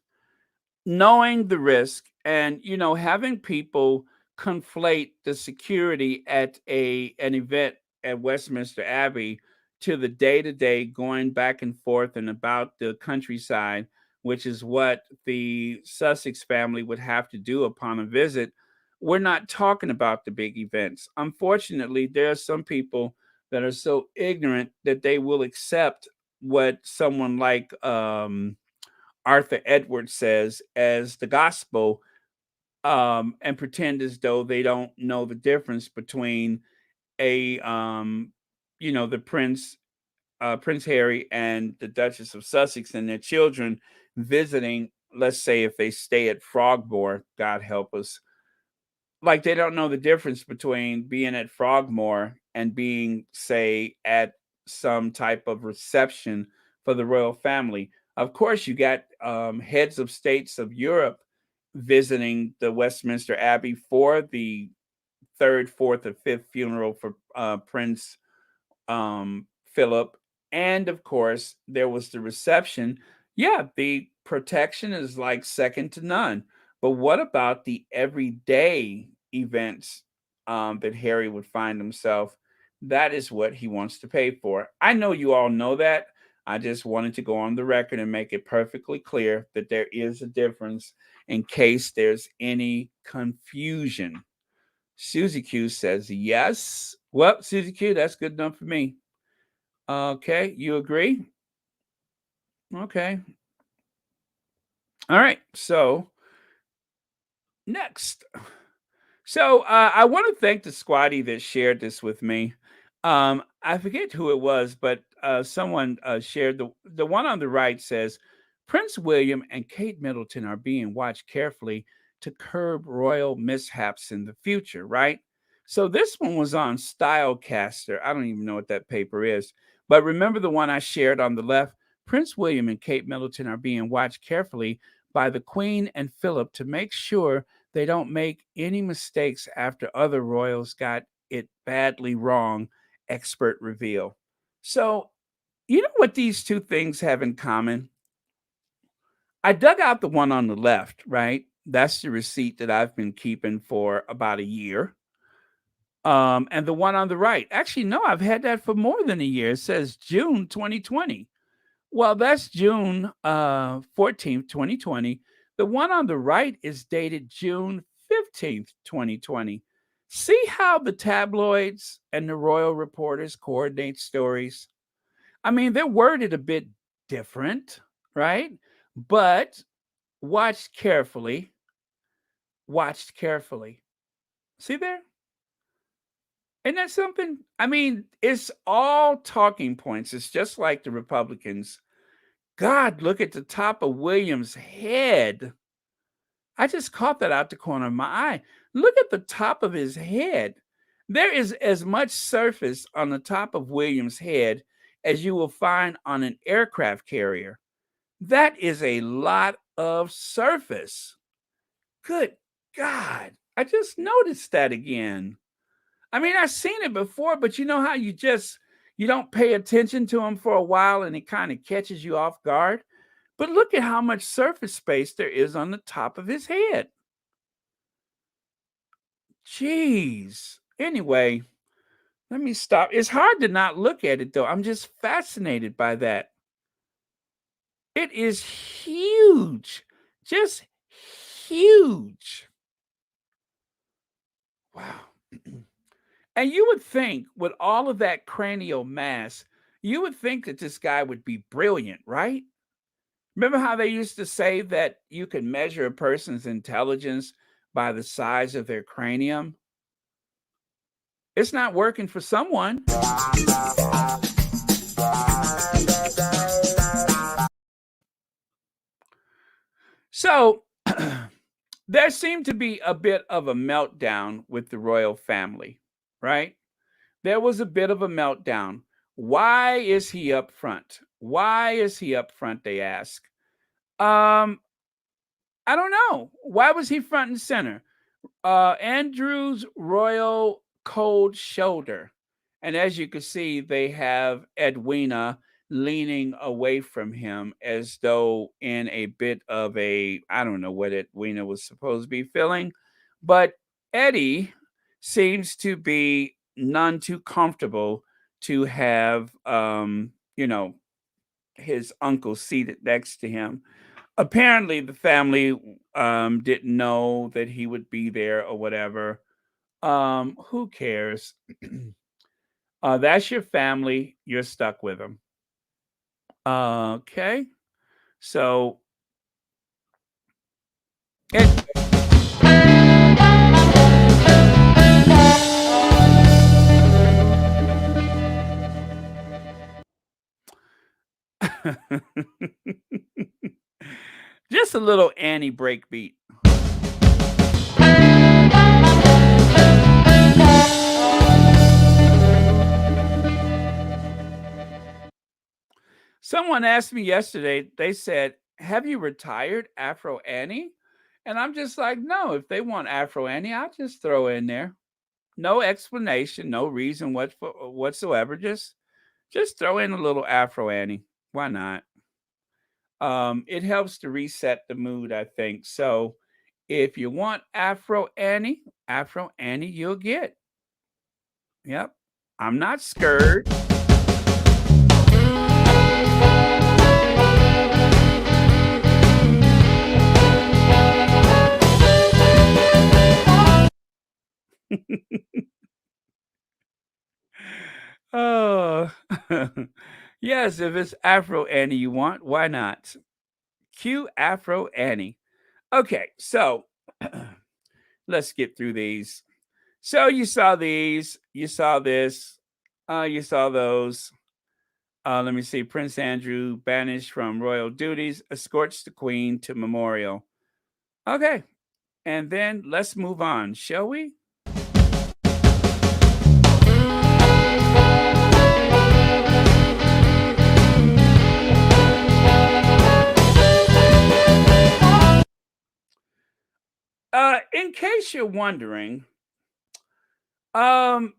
Knowing the risk and having people conflate the security at a an event at Westminster Abbey to the day-to-day going back and forth and about the countryside, which is what the Sussex family would have to do upon a visit. We're not talking about the big events. Unfortunately, there are some people that are so ignorant that they will accept what someone like Arthur Edwards says as the gospel, and pretend as though they don't know the difference between a the Prince Harry and the Duchess of Sussex and their children visiting. Let's say if they stay at Frogmore, God help us, like they don't know the difference between being at Frogmore and being, say, at some type of reception for the royal family. Of course, you got heads of states of Europe visiting the Westminster Abbey for the third, fourth, or fifth funeral for Prince Philip. And of course, there was the reception. Yeah, the protection is like second to none. But what about the everyday events that Harry would find himself? That is what he wants to pay for. I know you all know that. I just wanted to go on the record and make it perfectly clear that there is a difference in case there's any confusion. Susie Q says yes. Well, Susie Q, that's good enough for me. Okay, you agree? Okay. All right. So next. So I want to thank the squatty that shared this with me. I forget who it was, but someone shared the one on the right says Prince William and Kate Middleton are being watched carefully to curb royal mishaps in the future, right? So this one was on Stylecaster. I don't even know what that paper is, but remember the one I shared on the left? Prince William and Kate Middleton are being watched carefully by the Queen and Philip to make sure they don't make any mistakes after other royals got it badly wrong, expert reveal. So, you know what these two things have in common? I dug out the one on the left, right? That's the receipt that I've been keeping for about a year. And the one on the right, actually, no, I've had that for more than a year. It says June 2020. Well, that's June 14th, 2020. The one on the right is dated June 15th, 2020. See how the tabloids and the royal reporters coordinate stories? I mean, they're worded a bit different, right? But watched carefully, watched carefully. See there? Isn't that something? I mean, it's all talking points. It's just like the Republicans. God, look at the top of William's head. I just caught that out the corner of my eye. Look at the top of his head. There is as much surface on the top of William's head as you will find on an aircraft carrier. That is a lot of surface. Good God. I just noticed that again. I mean, I've seen it before, but you know how you don't pay attention to them for a while and it kind of catches you off guard? But look at how much surface space there is on the top of his head. Jeez. Anyway, let me stop. It's hard to not look at it, though. I'm just fascinated by that. It is huge. Just huge. Wow. And you would think, with all of that cranial mass, you would think that this guy would be brilliant, right? Remember how they used to say that you can measure a person's intelligence by the size of their cranium? It's not working for someone. So there seemed to be a bit of a meltdown with the royal family, right? There was a bit of a meltdown. Why is he up front? Why is he up front, they ask. I don't know. Why was he front and center? Andrew's royal cold shoulder. And as you can see, they have Edwina leaning away from him as though in a bit of a, I don't know what Edwina was supposed to be feeling, but Eddie seems to be none too comfortable to have, his uncle seated next to him. Apparently, the family didn't know that he would be there or whatever. Who cares? That's your family. You're stuck with them. Okay. So, it, Just a little Annie breakbeat. Someone asked me yesterday, they said, "Have you retired Afro Annie?" And I'm just like, no, if they want Afro Annie, I'll just throw in there. No explanation, no reason whatsoever. Just throw in a little Afro Annie. Why not? It helps to reset the mood, I think. So if you want Afro Annie you'll get. Yep. I'm not scared. Oh, yes, if it's Afro Annie you want, why not? Cue Afro Annie. Okay, so let's get through these. So you saw these, you saw this, you saw those. Let me see. Prince Andrew banished from royal duties, escorts the Queen to memorial. Okay, and then let's move on, shall we? In case you're wondering, um,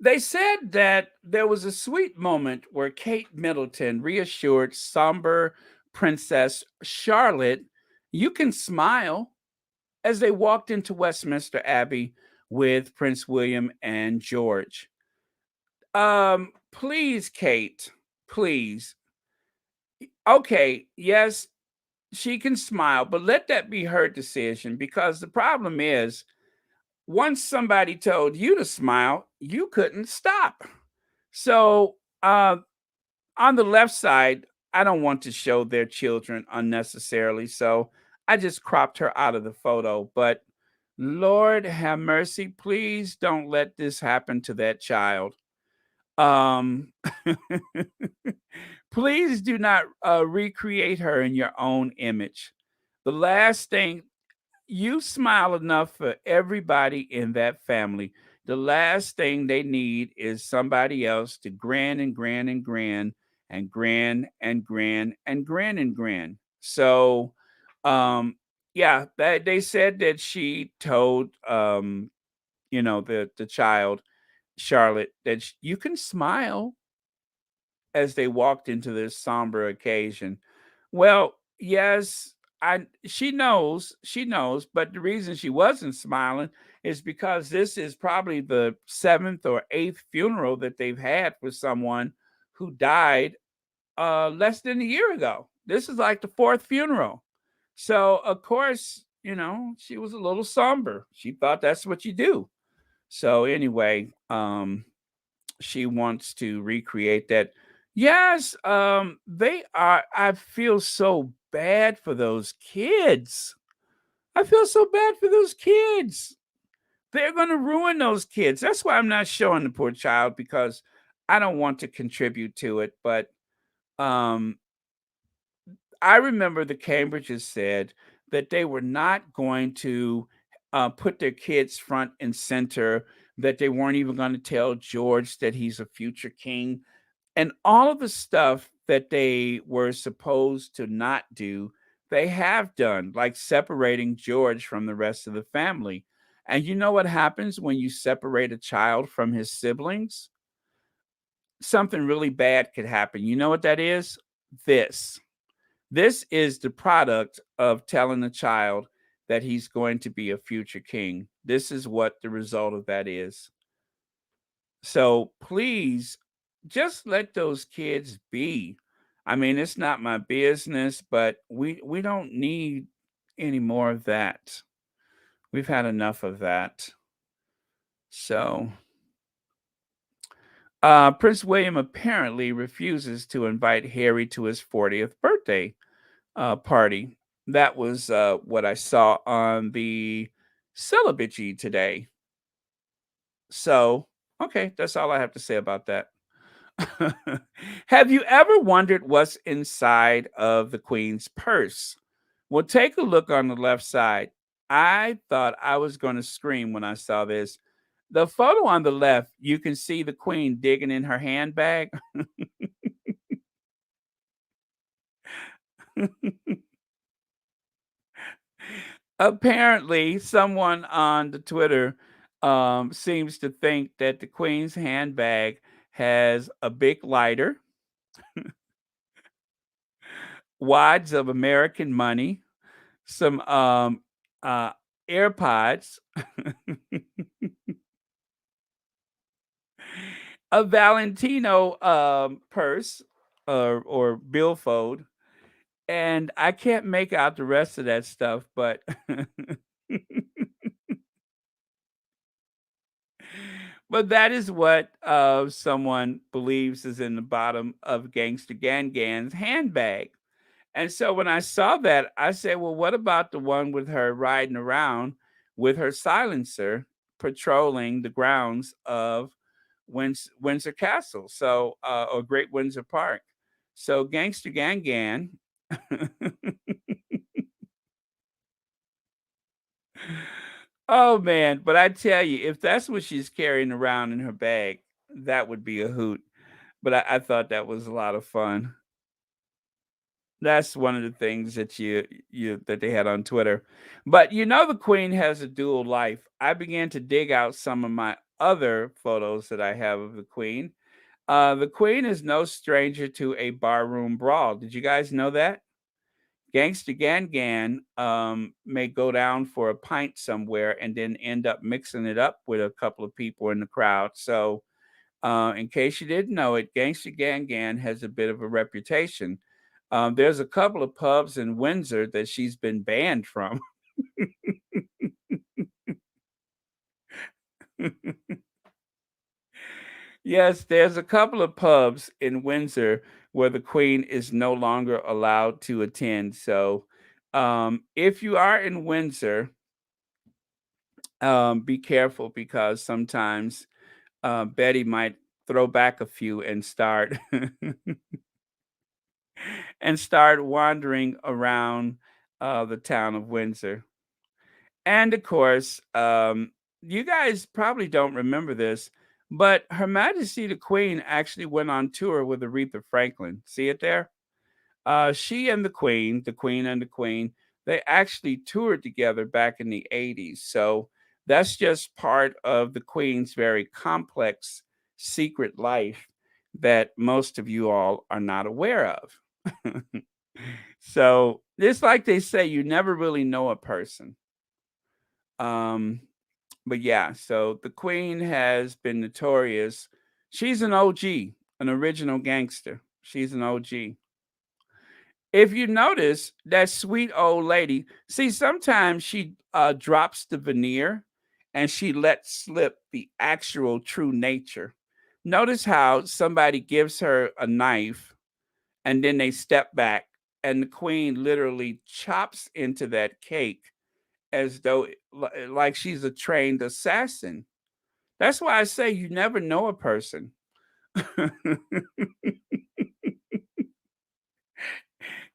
they said that there was a sweet moment where Kate Middleton reassured somber Princess Charlotte, "You can smile," as they walked into Westminster Abbey with Prince William and George. Please, Kate, please. Okay, yes, she can smile, but let that be her decision because the problem is once somebody told you to smile, you couldn't stop. So, on the left side, I don't want to show their children unnecessarily. So I just cropped her out of the photo. But Lord have mercy, please don't let this happen to that child. Um, please do not recreate her in your own image. The last thing, you smile enough for everybody in that family. The last thing they need is somebody else to grin and grin and grin and grin and grin and grin and grin. So, yeah, that they said that she told, the child Charlotte that you can smile as they walked into this somber occasion. Well, yes, I she knows, but the reason she wasn't smiling is because this is probably the seventh or eighth funeral that they've had for someone who died less than a year ago. This is like the fourth funeral. So of course, she was a little somber. She thought that's what you do. So anyway, she wants to recreate that. Yes, they are. I feel so bad for those kids. I feel so bad for those kids. They're going to ruin those kids. That's why I'm not showing the poor child because I don't want to contribute to it. But um, I remember the Cambridges said that they were not going to put their kids front and center, that they weren't even going to tell George that he's a future king and all of the stuff that they were supposed to not do, they have done, like separating George from the rest of the family. And you know what happens when you separate a child from his siblings? Something really bad could happen. You know what that is? This. This is the product of telling a child that he's going to be a future king. This is what the result of that is. So please just let those kids be. I mean, it's not my business, but we don't need any more of that. We've had enough of that. So, Prince William apparently refuses to invite Harry to his 40th birthday party. That was what I saw on the celibacy today. So, okay, that's all I have to say about that. Have you ever wondered what's inside of the Queen's purse? Well, take a look on the left side. I thought I was going to scream when I saw this. The photo on the left, you can see the Queen digging in her handbag. Apparently, someone on the Twitter seems to think that the Queen's handbag has a big lighter, wads of American money, some uh, AirPods, a Valentino purse or billfold, and I can't make out the rest of that stuff, but but that is what someone believes is in the bottom of Gangster Gan's handbag. And so when I saw that, I said, well, what about the one with her riding around with her silencer patrolling the grounds of Windsor Castle? So, or Great Windsor Park. So, Gangster Gan. Oh man, but I tell you, if that's what she's carrying around in her bag, that would be a hoot. But I thought that was a lot of fun. That's one of the things that you that they had on Twitter. But you know the Queen has a dual life. I began to dig out some of my other photos that I have of the Queen. The Queen is no stranger to a barroom brawl. Did you guys know that? Gangster Gan may go down for a pint somewhere and then end up mixing it up with a couple of people in the crowd. So in case you didn't know it, Gangster Gan has a bit of a reputation. There's a couple of pubs in Windsor that she's been banned from. Yes, there's a couple of pubs in Windsor where the Queen is no longer allowed to attend. So if you are in Windsor, be careful because sometimes Betty might throw back a few and start and start wandering around the town of Windsor. And of course, you guys probably don't remember this, but Her Majesty the Queen actually went on tour with Aretha Franklin. See it there? She and the Queen and the Queen, they actually toured together back in the 80s. So that's just part of the Queen's very complex secret life that most of you all are not aware of. So it's like they say, you never really know a person. Um, but yeah, so the Queen has been notorious. She's an OG, an original gangster. She's an OG. If you notice that sweet old lady, see, sometimes she drops the veneer and she lets slip the actual true nature. Notice how somebody gives her a knife and then they step back, and the Queen literally chops into that cake as though like she's a trained assassin. That's why I say you never know a person.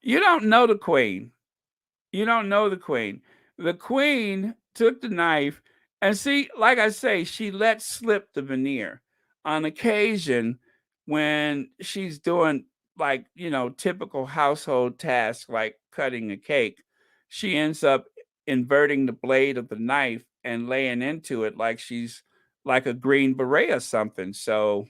You don't know the Queen. You don't know the Queen. The Queen took the knife and see, like I say, she let slip the veneer. On occasion, when she's doing like, typical household tasks like cutting a cake, she ends up inverting the blade of the knife and laying into it like she's like a green beret or something. So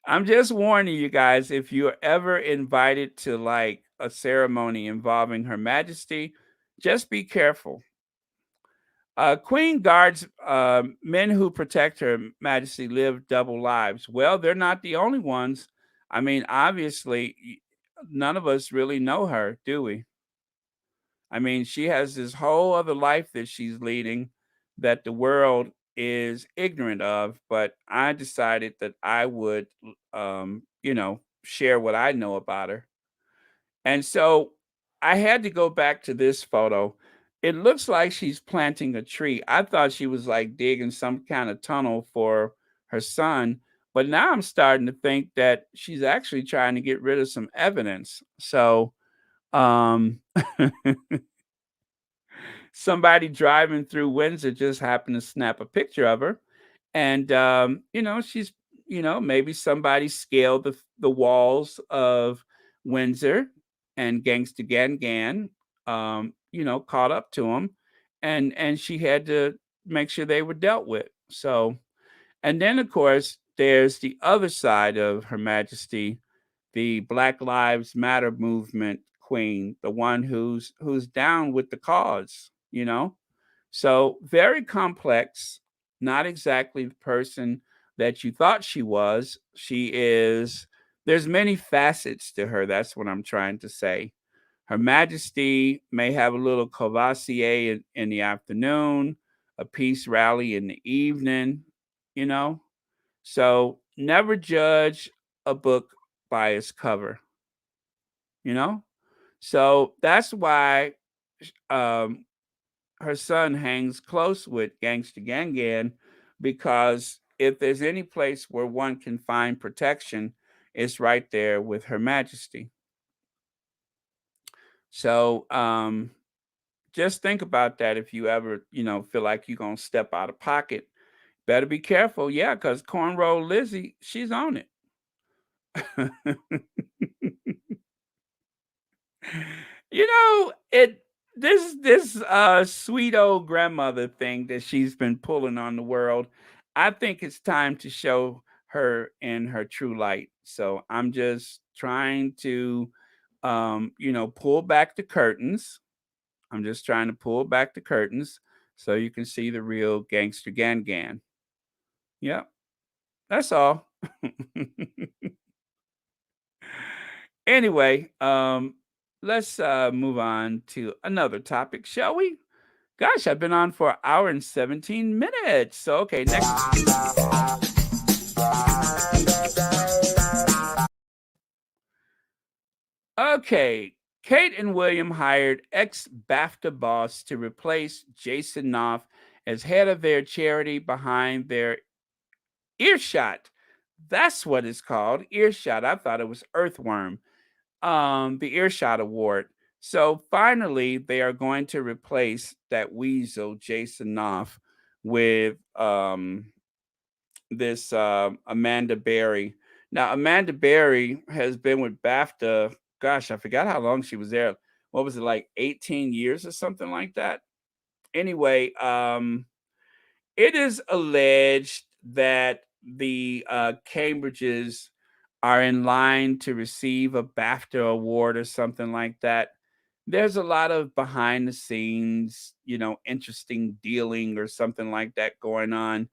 I'm just warning you guys, if you're ever invited to like a ceremony involving Her Majesty, just be careful. Queen guards, men who protect Her Majesty live double lives. Well, they're not the only ones. I mean, obviously, none of us really know her, do we? I mean, she has this whole other life that she's leading that the world is ignorant of, but I decided that I would, share what I know about her. And so I had to go back to this photo. It looks like she's planting a tree. I thought she was like digging some kind of tunnel for her son, but now I'm starting to think that she's actually trying to get rid of some evidence. So, um, somebody driving through Windsor just happened to snap a picture of her, and she's maybe somebody scaled the walls of Windsor, and Gangsta Gan caught up to him, and she had to make sure they were dealt with. So, and then of course there's the other side of Her Majesty, the Black Lives Matter movement queen, the one who's down with the cause. So very complex, not exactly the person that you thought she was. She is There's many facets to her. That's what I'm trying to say. Her Majesty may have a little Courvoisier in the afternoon, a peace rally in the evening, you know. So never judge a book by its cover, you know. So that's why um, her son hangs close with Gangsta Gangan, because if there's any place where one can find protection, it's right there with Her Majesty. So just think about that if you ever, feel like you're gonna step out of pocket. Better be careful, yeah, because Cornrow Lizzie, she's on it. It this sweet old grandmother thing that she's been pulling on the world, I think it's time to show her in her true light. So I'm just trying to pull back the curtains. I'm just trying to pull back the curtains so you can see the real gangster Gan. Yep, that's all. Anyway, let's move on to another topic, shall we? Gosh, I've been on for an hour and 17 minutes. So, okay, next. Okay, Kate and William hired ex BAFTA boss to replace Jason Knopf as head of their charity behind their earshot. That's what it's called, earshot. I thought it was earthworm. The Earshot Award. So finally, they are going to replace that weasel, Jason Knopf, with this Amanda Berry. Now, Amanda Berry has been with BAFTA. Gosh, I forgot how long she was there. What was it, like 18 years or something like that? Anyway, it is alleged that the Cambridges are in line to receive a BAFTA award or something like that. There's a lot of behind the scenes, interesting dealing or something like that going on.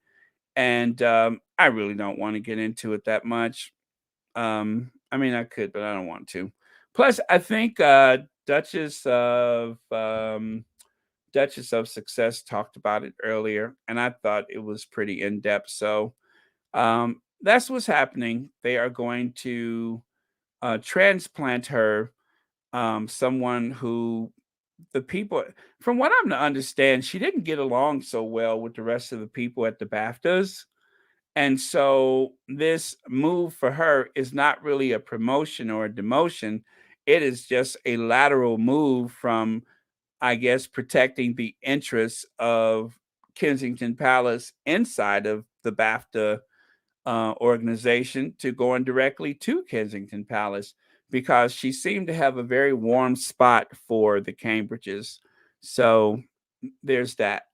And I really don't want to get into it that much. I mean, I could, but I don't want to. Plus, I think Duchess of Success talked about it earlier, and I thought it was pretty in depth. So that's what's happening. They are going to transplant her, someone who the people, from what I'm to understand, she didn't get along so well with the rest of the people at the BAFTAs. And so this move for her is not really a promotion or a demotion. It is just a lateral move from, I guess, protecting the interests of Kensington Palace inside of the BAFTA organization to going directly to Kensington Palace, because she seemed to have a very warm spot for the Cambridges. So there's that.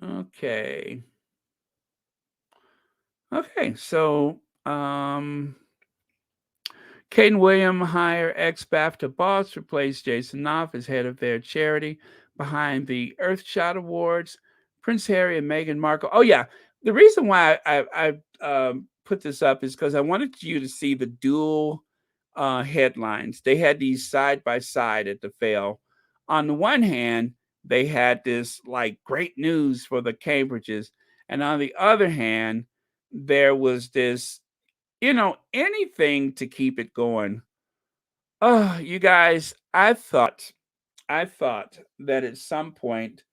Okay. Okay. So Kate and William hire ex BAFTA boss, replace Jason Knopf as head of their charity behind the Earthshot Awards. Prince Harry and Meghan Markle. Oh yeah, the reason why I put this up is because I wanted you to see the dual headlines. They had these side by side at the fail. On the one hand, they had this like great news for the Cambridges, and on the other hand, there was this, anything to keep it going. Oh, you guys, I thought I thought that at some point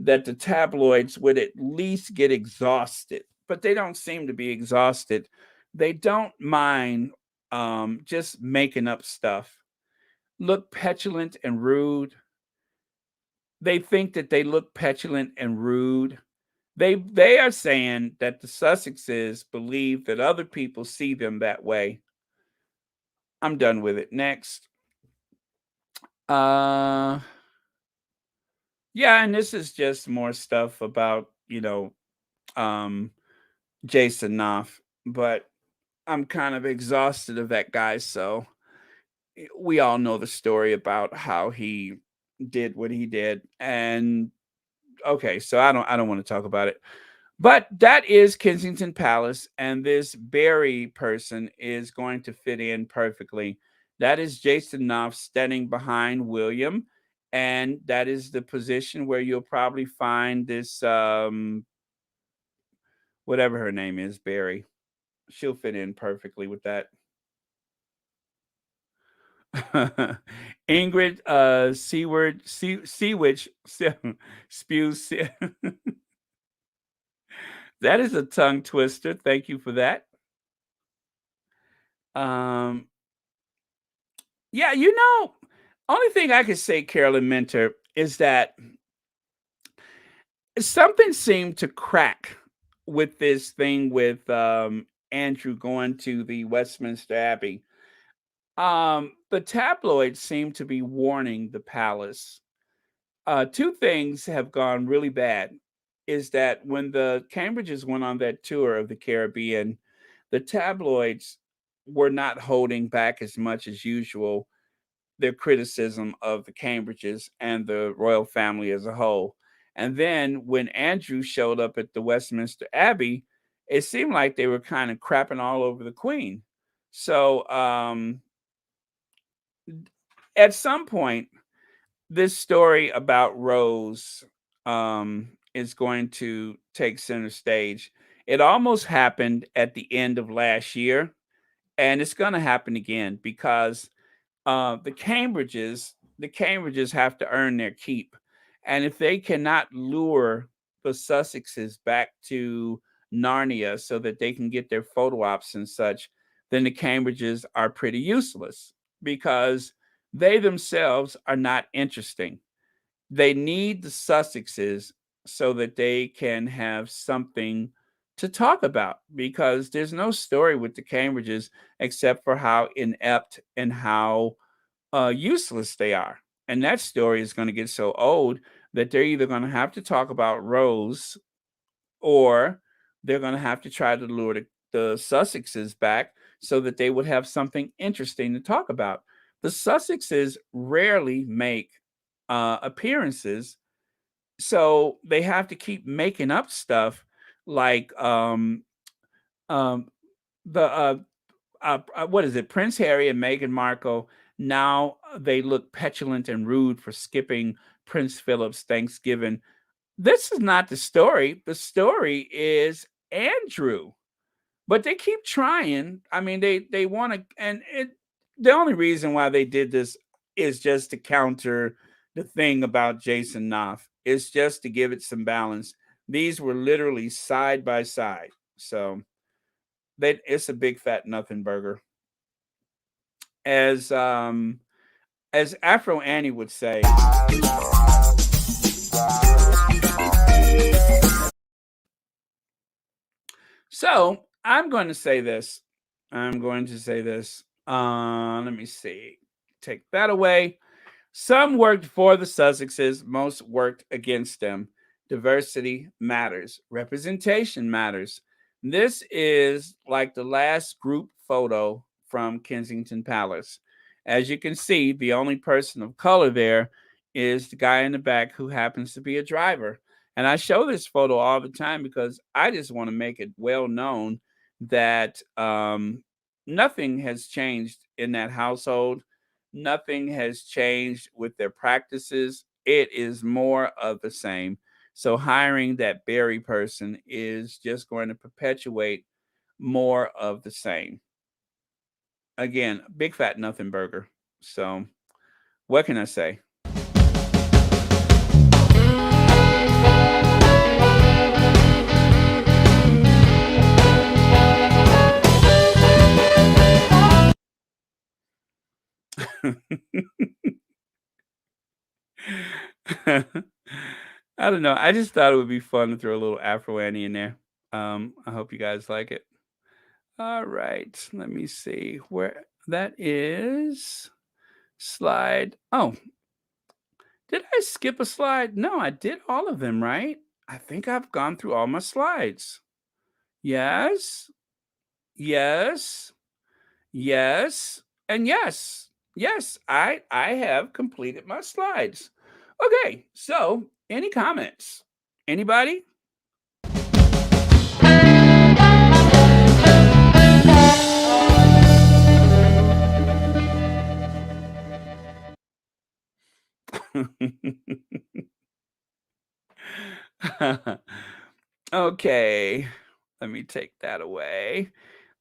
that the tabloids would at least get exhausted, but they don't seem to be exhausted. They don't mind just making up stuff. Look petulant and rude. They think that they look petulant and rude. They are saying that the Sussexes believe that other people see them that way. I'm done with it. Next. Uh yeah, and this is just more stuff about, um Jason Knopf, but I'm kind of exhausted of that guy, so we all know the story about how he did what he did. And okay, so I don't want to talk about it. But that is Kensington Palace, and this Barry person is going to fit in perfectly. That is Jason Knopf standing behind William, and that is the position where you'll probably find this whatever her name is, Barry. She'll fit in perfectly with that. Ingrid Seawitch spews. That is a tongue twister. Thank you for that. Um, yeah, only thing I could say, Carolyn Minter, is that something seemed to crack with this thing with Andrew going to the Westminster Abbey. The tabloids seem to be warning the palace. Two things have gone really bad. Is that when the Cambridges went on that tour of the Caribbean, the tabloids were not holding back as much as usual their criticism of the Cambridges and the royal family as a whole. And then when Andrew showed up at the Westminster Abbey, it seemed like they were kind of crapping all over the Queen. So at some point, this story about Rose is going to take center stage. It almost happened at the end of last year, and it's going to happen again because the Cambridges have to earn their keep, and if they cannot lure the Sussexes back to Narnia so that they can get their photo ops and such, then the Cambridges are pretty useless because they themselves are not interesting. They need the Sussexes so that they can have something to talk about because there's no story with the Cambridges except for how inept and how useless they are. And that story is going to get so old that they're either going to have to talk about Rose or they're going to have to try to lure the Sussexes back so that they would have something interesting to talk about. The Sussexes rarely make appearances, so they have to keep making up stuff like um, the what is it? Prince Harry and Meghan Markle. Now they look petulant and rude for skipping Prince Philip's Thanksgiving. This is not the story. The story is Andrew, but they keep trying. I mean, they want to, and the only reason why they did this is just to counter the thing about Jason Knopf. It's just to give it some balance. These were literally side by side, so it's a big fat nothing burger. As Afro Annie would say. So I'm going to say this. I'm going to say this. Let me see. Take that away. Some worked for the Sussexes, most worked against them. Diversity matters, representation matters. This is like the last group photo from Kensington Palace. As you can see, the only person of color there is the guy in the back who happens to be a driver. And I show this photo all the time because I just want to make it well known that nothing has changed in that household. Nothing has changed with their practices. It is more of the same. So hiring that Barry person is just going to perpetuate more of the same. Again, big fat nothing burger. So what can I say? I don't know. I just thought it would be fun to throw a little Afro Annie in there. I hope you guys like it. All right, let me see where that is. Slide. Oh, did I skip a slide? No, I did all of them, right? I think I've gone through all my slides. Yes, yes, yes, and yes. Yes, I have completed my slides. Okay, so any comments? Anybody? Okay, let me take that away.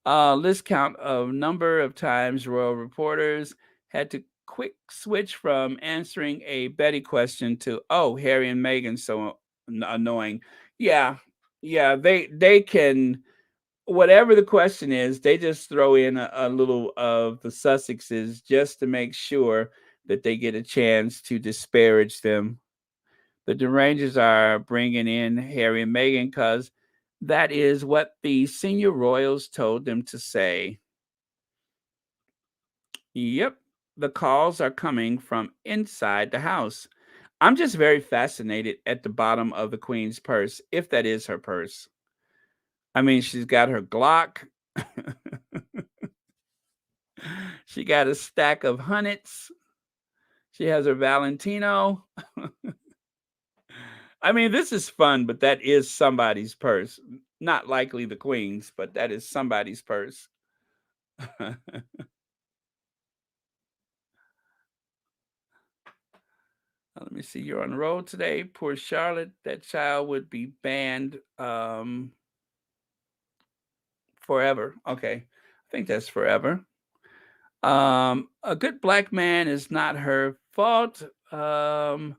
List count of number of times royal reporters had to quick switch from answering a Betty question to "Oh, Harry and Meghan so annoying." Yeah, yeah, they can whatever the question is, they just throw in a little of the Sussexes just to make sure that they get a chance to disparage them. The derangers are bringing in Harry and Meghan because that is what the senior royals told them to say. Yep, the calls are coming from inside the house. I'm just very fascinated at the bottom of the Queen's purse, if that is her purse. I mean, she's got her Glock. She got a stack of hunnits. She has her Valentino. I mean, this is fun, but that is somebody's purse. Not likely the Queen's, but that is somebody's purse. Let me see. You're on the road today. Poor Charlotte. That child would be banned forever. Okay. I think that's forever. A good black man is not her fault. Let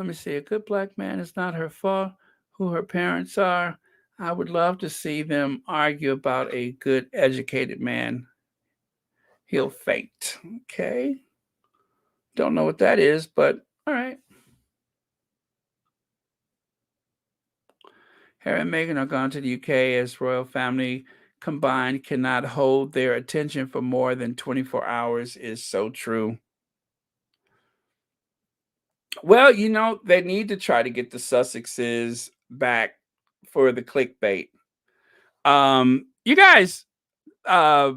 me see. A good black man is not her fault. Who her parents are. I would love to see them argue about a good educated man. He'll faint. Okay. Don't know what that is, but all right. Harry and Meghan are gone to the UK as royal family combined cannot hold their attention for more than 24 hours is so true. Well, they need to try to get the Sussexes back for the clickbait. You guys, uh,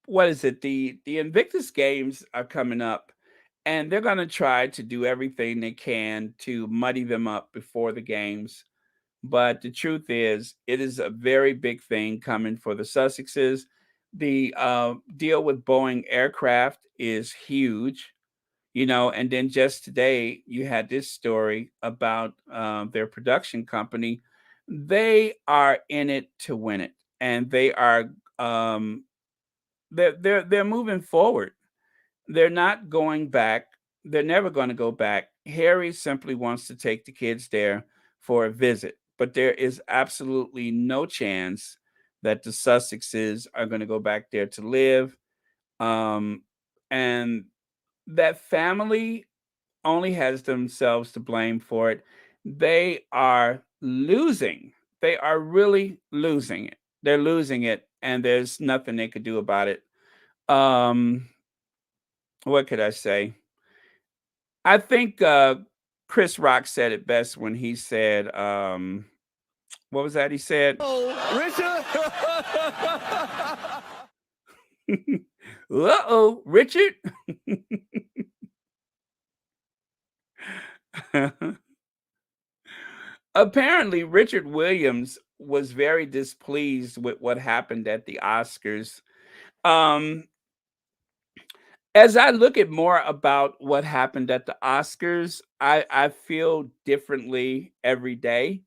what is it? The Invictus Games are coming up, and they're going to try to do everything they can to muddy them up before the games. But the truth is, it is a very big thing coming for the Sussexes. The deal with Boeing aircraft is huge, and then just today you had this story about their production company. They are in it to win it, and they are they're moving forward. They're not going back. They're never going to go back. Harry simply wants to take the kids there for a visit, but there is absolutely no chance that the Sussexes are going to go back there to live. And that family only has themselves to blame for it. They are losing. They are really losing it. They're losing it, and there's nothing they could do about it. Um, what could I say? I think Chris Rock said it best when he said, what was that he said? Oh, Richard! Uh-oh, Richard. Apparently, Richard Williams was very displeased with what happened at the Oscars. Um, as I look at more about what happened at the Oscars, I feel differently every day.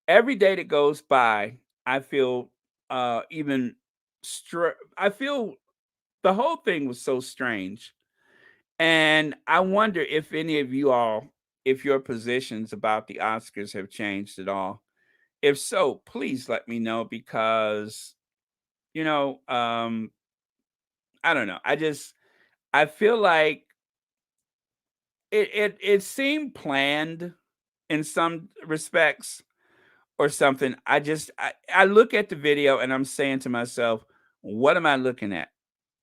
Every day that goes by, I feel even I feel the whole thing was so strange. And I wonder if any of you all, if your positions about the Oscars have changed at all. If so, please let me know because, you know, um, I don't know. I feel like it seemed planned in some respects or something. I look at the video and I'm saying to myself, "What am I looking at?"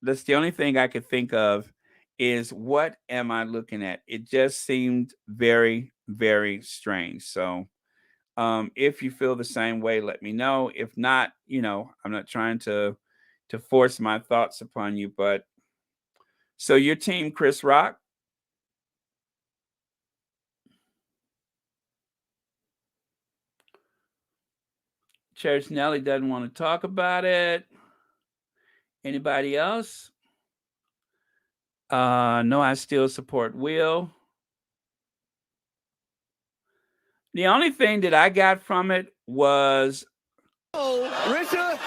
That's the only thing I could think of is what am I looking at? It just seemed very, very strange. So, if you feel the same way, let me know. If not, I'm not trying to force my thoughts upon you. But so your team, Chris Rock, Church Nelly doesn't want to talk about it. Anybody else? No, I still support Will. The only thing that I got from it was Richard.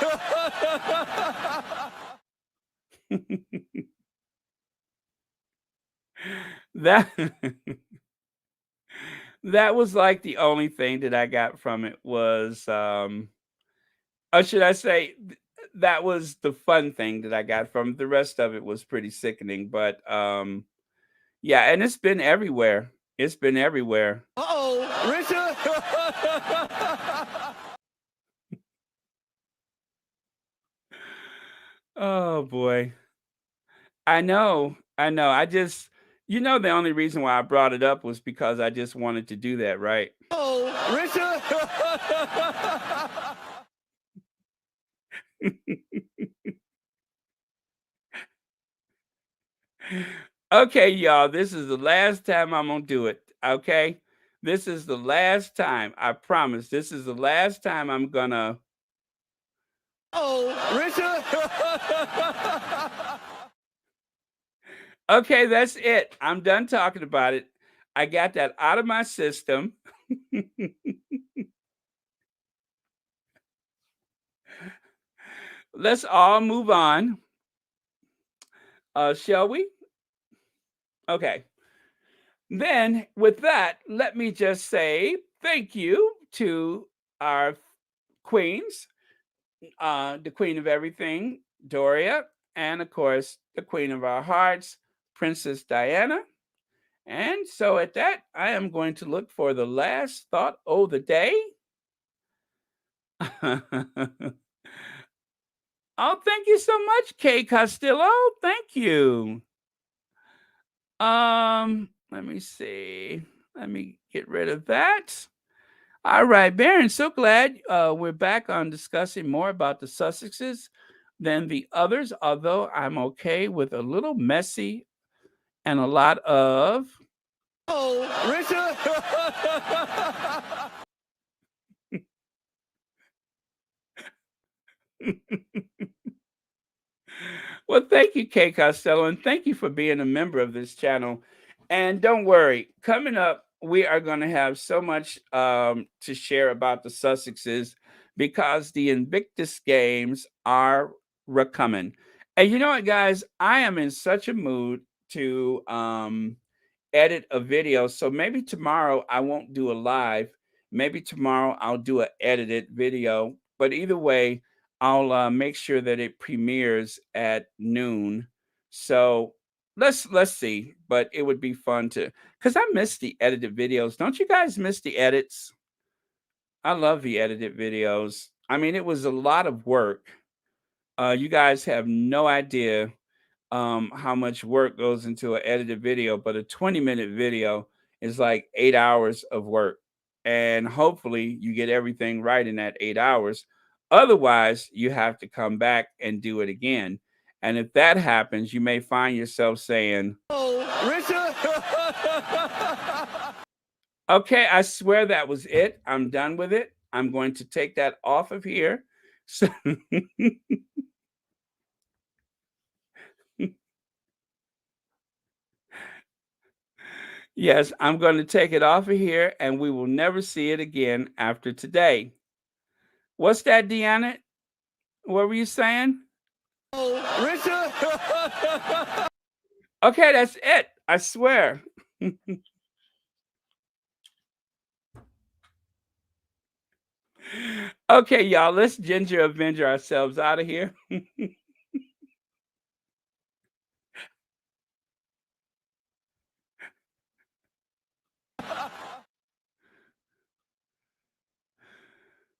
that that was like the only thing that I got from it was or should I say that was the fun thing that I got from it. The rest of it was pretty sickening, but yeah, and it's been everywhere. It's been everywhere. Uh-oh, Richard. Oh boy. I know. I know. The only reason why I brought it up was because I just wanted to do that, right? Oh, Richard. Okay, y'all, this is the last time I'm gonna do it. Okay, this is the last time. I promise. This is the last time I'm gonna. Oh, Richard. Okay, that's it. I'm done talking about it. I got that out of my system. Let's all move on. Shall we? Okay. Then, with that, let me just say thank you to our queens, the queen of everything, Doria, and of course, the queen of our hearts, Princess Diana. And so, at that, I am going to look for the last thought of the day. Oh, thank you so much, Kay Castillo. Thank you. Let me see. Let me get rid of that. All right, Baron. So glad we're back on discussing more about the Sussexes than the others, although I'm okay with a little messy and a lot of. Oh, Richard. Well, thank you, Kay Costello, and thank you for being a member of this channel. And don't worry, coming up, we are going to have so much to share about the Sussexes because the Invictus Games are recoming. And you know what, guys? I am in such a mood to edit a video. So maybe tomorrow I won't do a live. Maybe tomorrow I'll do an edited video. But either way, I'll make sure that it premieres at noon. So let's see. But it would be fun to because I miss the edited videos. Don't you guys miss the edits? I love the edited videos. I mean, it was a lot of work. You guys have no idea how much work goes into an edited video, but a 20-minute video is like 8 hours of work. And hopefully you get everything right in that 8 hours. Otherwise, you have to come back and do it again. And if that happens, you may find yourself saying, "Oh, Richard." Okay, I swear that was it. I'm done with it. I'm going to take that off of here. So yes, I'm going to take it off of here and we will never see it again after today. What's that, Deanna? What were you saying? Oh, Richard. Okay, that's it. I swear. Okay, y'all, let's ginger avenger ourselves out of here.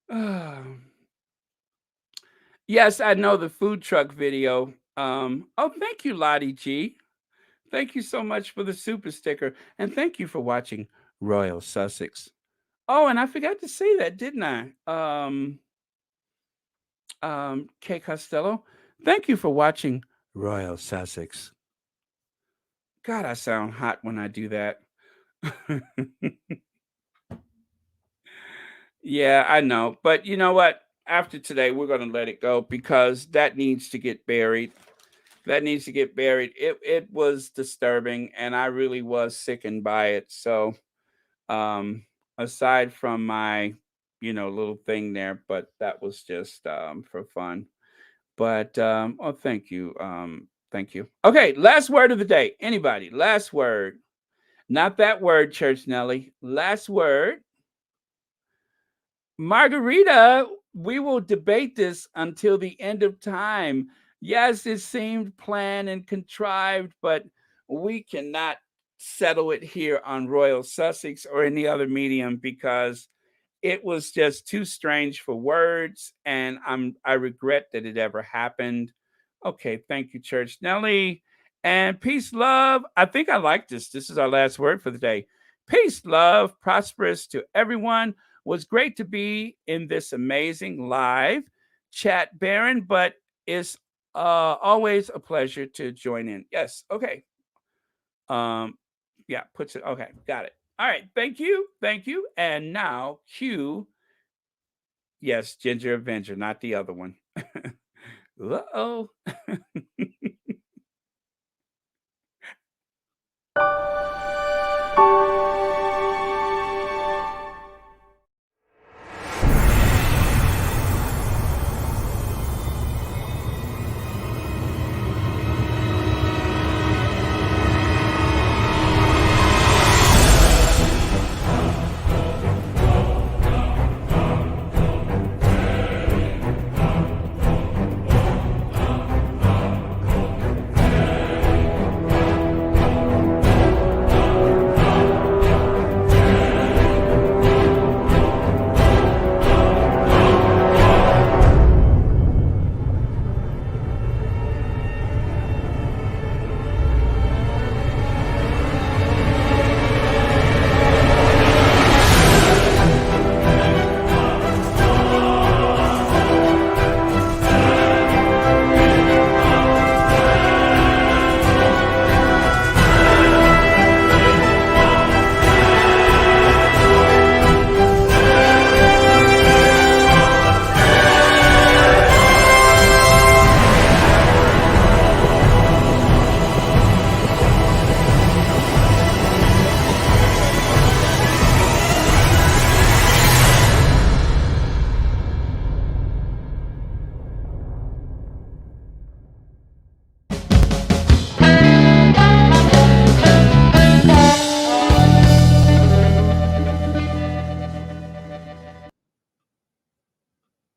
Ah. Yes, I know the food truck video. Oh, thank you, Lottie G. Thank you so much for the super sticker. And thank you for watching Royal Sussex. Oh, and I forgot to say that, didn't I? Kay Costello, thank you for watching Royal Sussex. God, I sound hot when I do that. Yeah, I know. But you know what? After today, we're going to let it go because that needs to get buried. That needs to get buried. It was disturbing and I really was sickened by it. So, um aside from my, little thing there, but that was just for fun. But oh, thank you. Thank you. Okay, last word of the day. Anybody? Last word. Not that word, Church Nelly. Last word. Margarita, we will debate this until the end of time. Yes, it seemed planned and contrived, but we cannot settle it here on Royal Sussex or any other medium because it was just too strange for words, and I regret that it ever happened. Okay, thank you, Church Nelly. And peace, love. I think I like this. This is our last word for the day. Peace, love, prosperous to everyone. Was great to be in this amazing live chat, Baron, but it's always a pleasure to join in. Yes, okay. Yeah, puts it okay, got it. All right, thank you. And now cue, yes, Ginger Avenger, not the other one. Uh-oh.